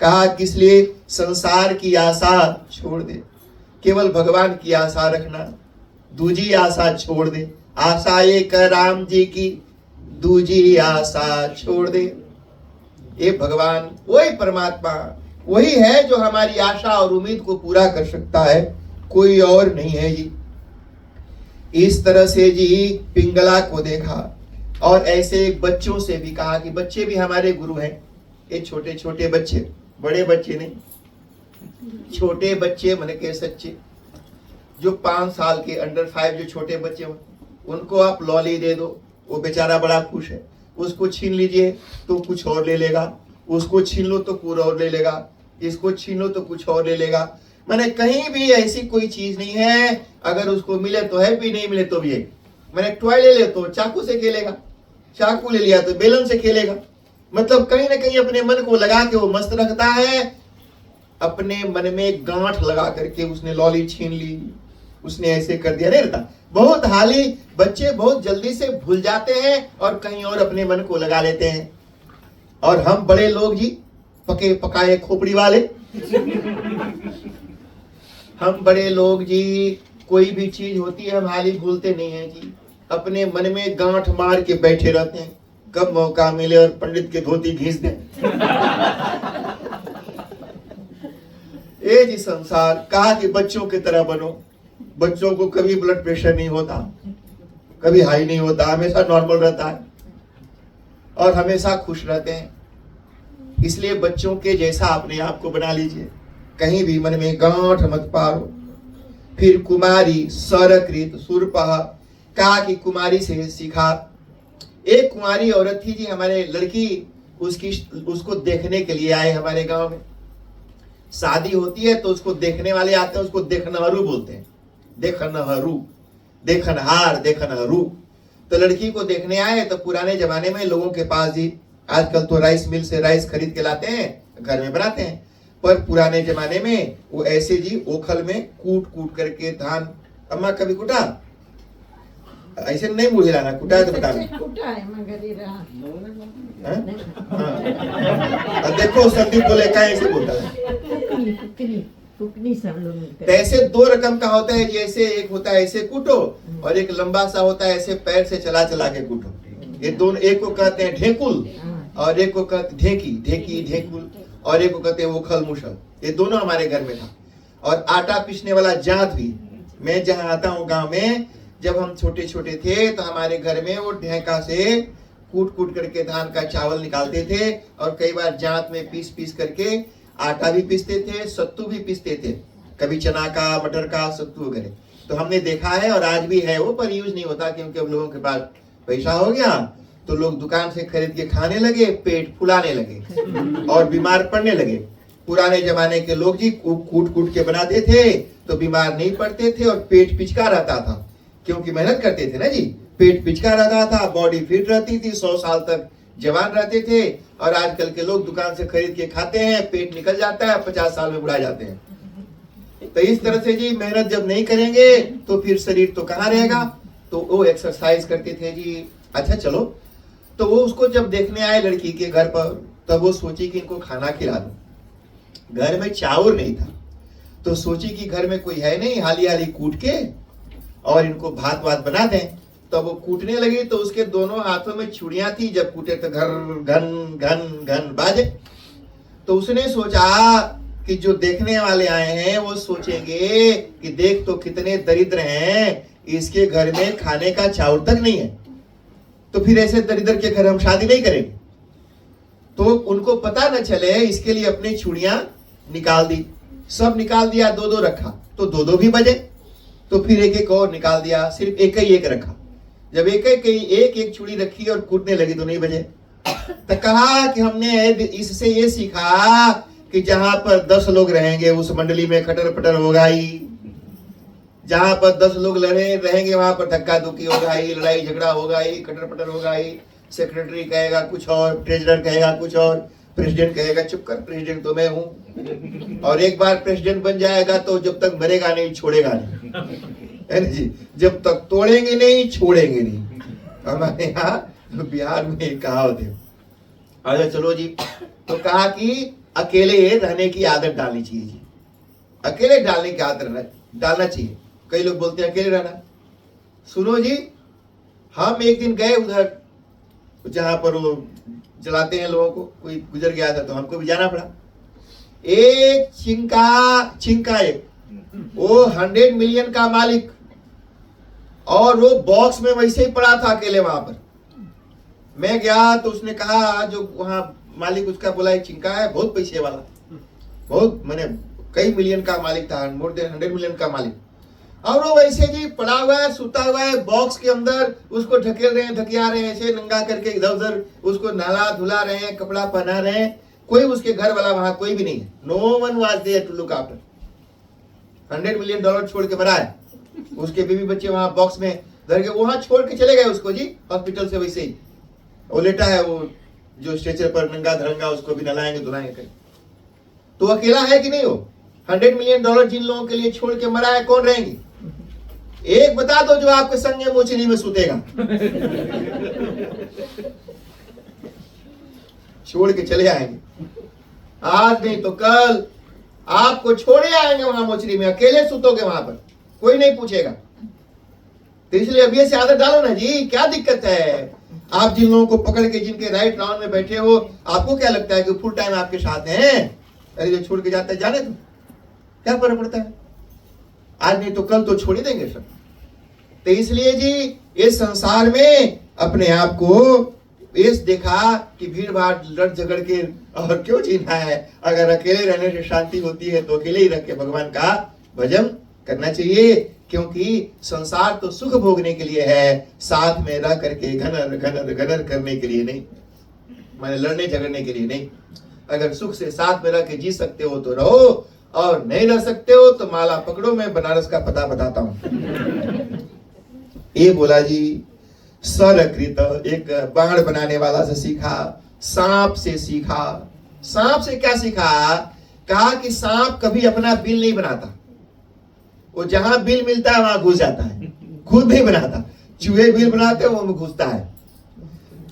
कहा किस लिए? संसार की आशा छोड़ दे, केवल भगवान की आशा रखना, दूजी आशा छोड़ दे। आशा एक राम जी की, दूजी आशा छोड़ दे। ये भगवान वही परमात्मा वही है जो हमारी आशा और उम्मीद को पूरा कर सकता है, कोई और नहीं है जी। इस तरह से जी पिंगला को देखा और ऐसे बच्चों से भी कहा कि बच्चे भी हमारे गुरु हैं। ये छोटे छोटे बच्चे, बड़े बच्चे नहीं, छोटे बच्चे मन के सच्चे, जो 5 साल के अंडर 5 जो छोटे बच्चे हो उनको आप लॉली दे दो, वो बेचारा बड़ा खुश है। उसको छीन लीजिए तो कुछ और ले लेगा, उसको छीन लो तो कुछ और ले लेगा, इसको छीन लो तो कुछ और ले लेगा। मैंने कहीं भी ऐसी कोई चीज नहीं है अगर उसको मिले तो हैप्पी, नहीं मिले तो भी है। मैंने टॉय ले ले तो चाकू से खेलेगा, चाकू ले लिया तो बेलन से खेलेगा। मतलब कहीं ना कहीं अपने मन को लगा के वो मस्त रखता है। अपने मन में गांठ लगा करके उसने लॉली छीन ली, उसने ऐसे कर दिया, नहीं रहता। बहुत हाली बच्चे बहुत जल्दी से भूल जाते हैं और कहीं और अपने मन को लगा लेते हैं। और हम बड़े लोग जी पके पकाए खोपड़ी वाले हम बड़े लोग जी कोई भी चीज होती है हम हाली भूलते नहीं है जी, अपने मन में गांठ मार के बैठे रहते हैं, कब मौका मिले और पंडित के धोती घींच दें। ये जी संसार। कहा कि बच्चों की तरह बनो, बच्चों को कभी ब्लड प्रेशर नहीं होता, कभी हाई नहीं होता, हमेशा नॉर्मल रहता है और हमेशा खुश रहते हैं। इसलिए बच्चों के जैसा अपने आप को बना लीजिए, कहीं भी मन में गांठ मत पारो। फिर कुमारी सरकृत सुरपह, कहा कि कुमारी से सीखा। एक कुमारी औरत थी जी, हमारे लड़की उसको देखने के लिए आए हमारे गांव में। शादी होती है तो उसको देखने वाले आते हैं, उसको देखनहारू बोलते हैं, देखनहारू, देखनहार, देखनहारू। तो लड़की को देखने आए तो पुराने जमाने में लोगों के पास जी, आजकल तो राइस मिल से राइस खरीद के लाते हैं, घर में बनाते हैं, पर पुराने जमाने में वो ऐसे जी ओखल में कूट कूट करके धान। अम्मा कभी कुटा? ऐसे नहीं मुझे लाना, कुटा है तो बता। देखो संदीप बोले का ऐसे बोलता है। तो ऐसे 2 रकम का होता है, जैसे एक होता है ऐसे कूटो और एक लंबा सा होता है ऐसे पैर से चला चला के कूटो। ये दोनों, एक को कहते हैं ढेकुल और एक को कहते ढेकी, ढेकी ढेकुल, और एक को कहते हैं ओखल मुशल। ये दोनों हमारे घर में था। और आटा पीसने वाला जांत भी, मैं जहाँ आता हूँ गांव में, जब हम छोटे छोटे थे तो हमारे घर में वो ढेका से कूट कूट करके धान का चावल निकालते थे और कई बार जांत में पीस पीस करके आटा भी पीसते थे, सत्तू भी पीसते थे, कभी चना का, मटर का सत्तू वगैरह। तो हमने देखा है और आज भी है वो, पर यूज नहीं होता क्योंकि अब लोगों के पास पैसा हो गया तो लोग दुकान से खरीद के खाने लगे, पेट फुलाने लगे और बीमार पड़ने लगे। पुराने जमाने के लोग जी कूट कूट के बनाते थे तो बीमार नहीं पड़ते थे और पेट पिचका रहता था, क्योंकि मेहनत करते थे ना जी। पेट पिचका रहता था, बॉडी फिट रहती थी, 100 साल तक जवान रहते थे। और आजकल के लोग दुकान से खरीद के खाते हैं, पेट निकल जाता है, 50 साल में बुढ़ा जाते हैं। तो इस तरह से जी मेहनत जब नहीं करेंगे तो फिर शरीर तो कहाँ रहेगा। तो वो एक्सरसाइज करते थे जी। अच्छा चलो, तो वो उसको जब देखने आए लड़की के घर पर, तब वो सोची कि इनको खाना खिला दूं। घर में चावल नहीं था तो सोची कि घर में कोई है नहीं, हाली हाली कूट के और इनको भात वात बना दें। तब वो कूटने लगी तो उसके दोनों हाथों में छुरियां थी, जब कूटे तो घर घन घन घन बाजे। तो उसने सोचा कि जो देखने वाले आए हैं वो सोचेंगे कि देख तो कितने दरिद्र हैं, इसके घर में खाने का चावल तक नहीं है, तो फिर ऐसे दरिद्र के घर हम शादी नहीं करेंगे। तो उनको पता न चले इसके लिए अपनी छुरियां निकाल दी, सब निकाल दिया, दो दो रखा तो दो दो भी बजे। तो फिर एक एक और निकाल दिया, सिर्फ एक ही एक रखा। जब एक एक छुरी रखी और कूटने लगी तो नहीं बजे। तो कहा कि हमने इससे ये सीखा कि जहां पर 10 लोग रहेंगे उस मंडली में खटर पटर होगा ही, जहां पर 10 लोग लड़े रहेंगे वहां पर धक्का धुक्की होगा ही, लड़ाई झगड़ा होगा ही, खटर पटर होगा ही। सेक्रेटरी कहेगा कुछ और, ट्रेजरर कहेगा कुछ और, प्रेसिडेंट कहेगा चुप कर, प्रेसिडेंट तो मैं हूं। और एक बार प्रेसिडेंट बन जाएगा तो जब तक मरेगा नहीं छोड़ेगा नहीं, है ना जी। जब तक तोड़ेंगे नहीं छोड़ेंगे नहीं। हमारे यहाँ बिहार में एक कहावत है। अच्छा चलो जी, तो कहा कि अकेले रहने की आदत डालनी चाहिए जी, अकेले डालने की आदत डालना चाहिए। कई लोग बोलते हैं अकेले रहना। सुनो जी, हम एक दिन गए उधर जहां पर वो जलाते हैं लोगों को, कोई गुजर गया था तो हमको भी जाना पड़ा। एक चिंका एक वो 100 मिलियन का मालिक, और वो बॉक्स में वैसे ही पड़ा था अकेले वहां पर। मैं गया तो उसने कहा, जो वहां मालिक उसका बोला एक चिंका है, बहुत पैसे वाला, बहुत मैंने कई मिलियन का मालिक था, मोर देन 100 मिलियन का मालिक। और वो वैसे जी पड़ा हुआ है, सुता हुआ है बॉक्स के अंदर, उसको ढकेल रहे हैं, धकिया रहे हैं, ऐसे नंगा करके इधर उधर उसको नहला धुला रहे हैं, कपड़ा पहना रहे हैं। कोई उसके घर वाला वहां कोई भी नहीं है। No one was there to look after. $100 million छोड़ के मरा है, उसके बीवी बच्चे वहां बॉक्स में धर के वहां छोड़ के चले गए उसको जी, हॉस्पिटल से वैसे ही। वो लेटा है, वो जो स्ट्रेचर पर नंगा धरंगा, उसको भी नहलाएंगे धुलाएंगे कहीं। तो अकेला है कि नहीं हो? $100 मिलियन जिन लोगों के लिए छोड़ के मरा है, कौन रहेंगे? एक बता दो जो आपके संग मोचनी में सुतेगा। छोड़ के चले आएंगे, आज नहीं तो कल आपको छोड़े आएंगे वहां मोचरी में, अकेले सुतोगे वहां पर, कोई नहीं पूछेगा। तो इसलिए अभी से आदत डालो ना जी, क्या दिक्कत है? आप जिन लोगों को पकड़ के जिनके राइट राउंड में बैठे हो, आपको क्या लगता है कि फुल टाइम आपके साथ हैं? अरे जो छोड़ के जाता है जाने दो, क्या फर्क पड़ता है? आज नहीं तो कल तो छोड़ ही देंगे सब। तो इसलिए जी इस संसार में अपने आप को इस देखा कि भीड़ भाड़ लड़ झगड़ के और क्यों जीना है। अगर अकेले रहने से शांति होती है तो अकेले ही रख के भगवान का भजन करना चाहिए, क्योंकि संसार तो सुख भोगने के लिए है, साथ में रह करके घनर घनर घनर करने के लिए नहीं, माने लड़ने झगड़ने के लिए नहीं। अगर सुख से साथ में रह के जी सकते हो तो रहो, और नहीं रह सकते हो तो माला पकड़ो, मैं बनारस का पता बताता हूं। ये बोला जी सरकृत, एक बाण बनाने वाला से सीखा, सांप से सीखा। सांप से क्या सीखा? कहा कि सांप कभी अपना बिल नहीं बनाता, वो जहां बिल मिलता है वहां घुस जाता है, खुद नहीं बनाता। चूहे बिल बनाते हैं, वो घुसता है।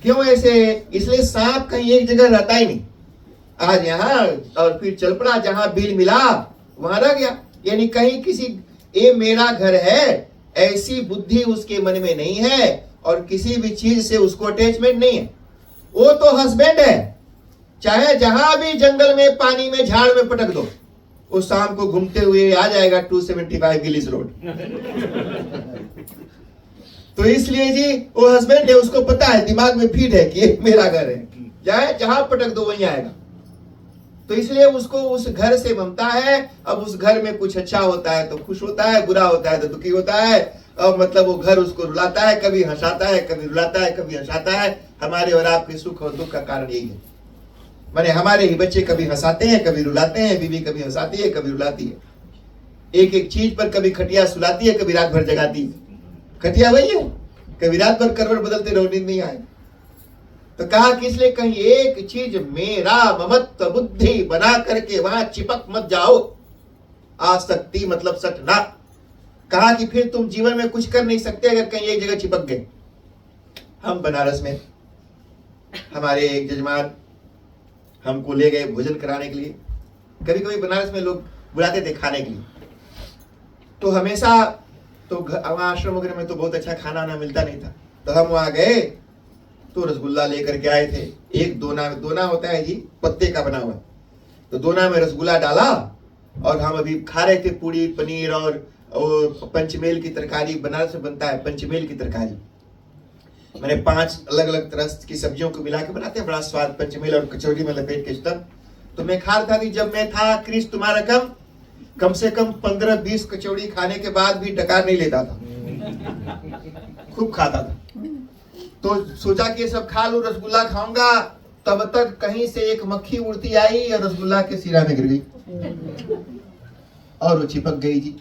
क्यों ऐसे? इसलिए सांप कहीं एक जगह रहता ही नहीं, आज यहाँ और फिर चल पड़ा, जहां बिल मिला वहां रह गया। यानी कहीं किसी ये मेरा घर है ऐसी बुद्धि उसके मन में नहीं है, और किसी भी चीज से उसको अटैचमेंट नहीं है। वो तो हस्बैंड है, चाहे जहां भी जंगल में, पानी में, झाड़ में पटक दो, वो शाम को घूमते हुए आ जाएगा 275 गिलीस रोड। तो इसलिए जी वो हस्बैंड है, उसको पता है, दिमाग में फीड है कि ये मेरा घर है, चाहे जहां पटक दो वहीं आएगा। तो इसलिए उसको उस घर से ममता है। अब उस घर में कुछ अच्छा होता है तो खुश होता है, बुरा होता है तो दुखी होता है। अब मतलब वो घर उसको रुलाता है, कभी हंसाता है, कभी रुलाता है, कभी हंसाता है। हमारे और आपके सुख और दुख का कारण यही है। माने हमारे ही बच्चे कभी हंसाते हैं, कभी रुलाते हैं, बीवी कभी हंसाती है, कभी रुलाती है। एक एक चीज पर कभी खटिया सुलाती है, कभी रात भर जगाती है। खटिया वही है, कभी रात भर करवट बदलते रहो, नींद नहीं आए। तो कहा कि इसलिए कहीं एक चीज मेरा ममत्व बुद्धि बना करके वहां चिपक मत जाओ। आसक्ति मतलब सटना। कहा कि फिर तुम जीवन में कुछ कर नहीं सकते अगर कहीं एक जगह चिपक गए। हम बनारस में हमारे एक जजमान हमको ले गए भोजन कराने के लिए। कभी कभी बनारस में लोग बुलाते थे खाने के लिए, तो हमेशा तो वहां आश्रम वगैरह में तो बहुत अच्छा खाना वाना मिलता नहीं था। तो हम वहां गए तो रसगुल्ला लेकर के आए थे। एक दोना होता है जी, पत्ते का बना हुआ। तो दोना में रसगुल्ला डाला और हम अभी खा रहे थे पूड़ी पनीर और पंचमेल की तरकारी। बनारस में बनता है पंचमेल की तरकारी। मैंने 5 अलग अलग तरह की सब्जियों को मिला के बनाते हैं, बड़ा स्वाद। पंचमेल और कचौरी में लपेट के सब। तो मैं खा रहा था कि जब मैं था क्रिस तुम्हारा कम से कम 15-20 कचौड़ी खाने के बाद भी डकार नहीं लेता था, खूब खाता था। तो सोचा कि ये सब खा लूं, रसगुल्ला खाऊंगा। तब तक कहीं से एक मक्खी उड़ती आई और रसगुल्ला के सिरा में गिर गई और वो चिपक गई जी।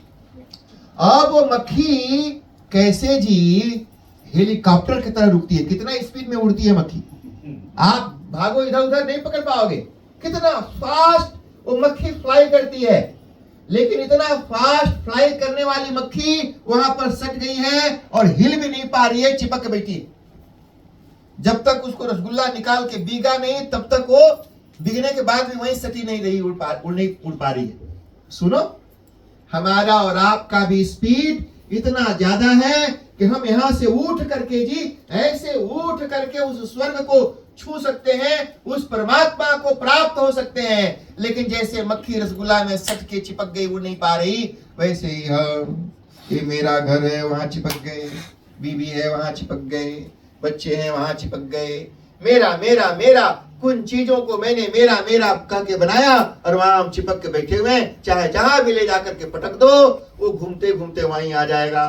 अब वो मक्खी कैसे जी हेलीकॉप्टर की तरह रुकती है, कितना स्पीड में उड़ती है मक्खी। आप भागो इधर उधर नहीं पकड़ पाओगे, कितना फास्ट वो मक्खी फ्लाई करती है। लेकिन इतना फास्ट फ्लाई करने वाली मक्खी वहां पर सट गई है और हिल भी नहीं पा रही है, चिपक बैठी है। जब तक उसको रसगुल्ला निकाल के बीगा नहीं, तब तक वो बिगने के बाद भी वहीं सटी नहीं रही, उड़ पा रही है। सुनो, हमारा और आपका भी स्पीड इतना ज्यादा है कि हम यहां से उठ करके जी ऐसे उठ करके उस स्वर्ग को छू सकते हैं, उस परमात्मा को प्राप्त हो सकते हैं। लेकिन जैसे मक्खी रसगुल्ला में सट के चिपक गई, उड़ नहीं पा रही, वैसे ही हम, ये मेरा घर है वहां चिपक गए, बीवी है वहां चिपक गए, बच्चे हैं वहां चिपक गए। मेरा मेरा मेरा, कुछ चीजों को मैंने मेरा मेरा कह के बनाया और वहां हम चिपक के बैठे हुए हैं। चाहे जहां भी ले जाकर के पटक दो, वो घूमते घूमते वहीं आ जाएगा।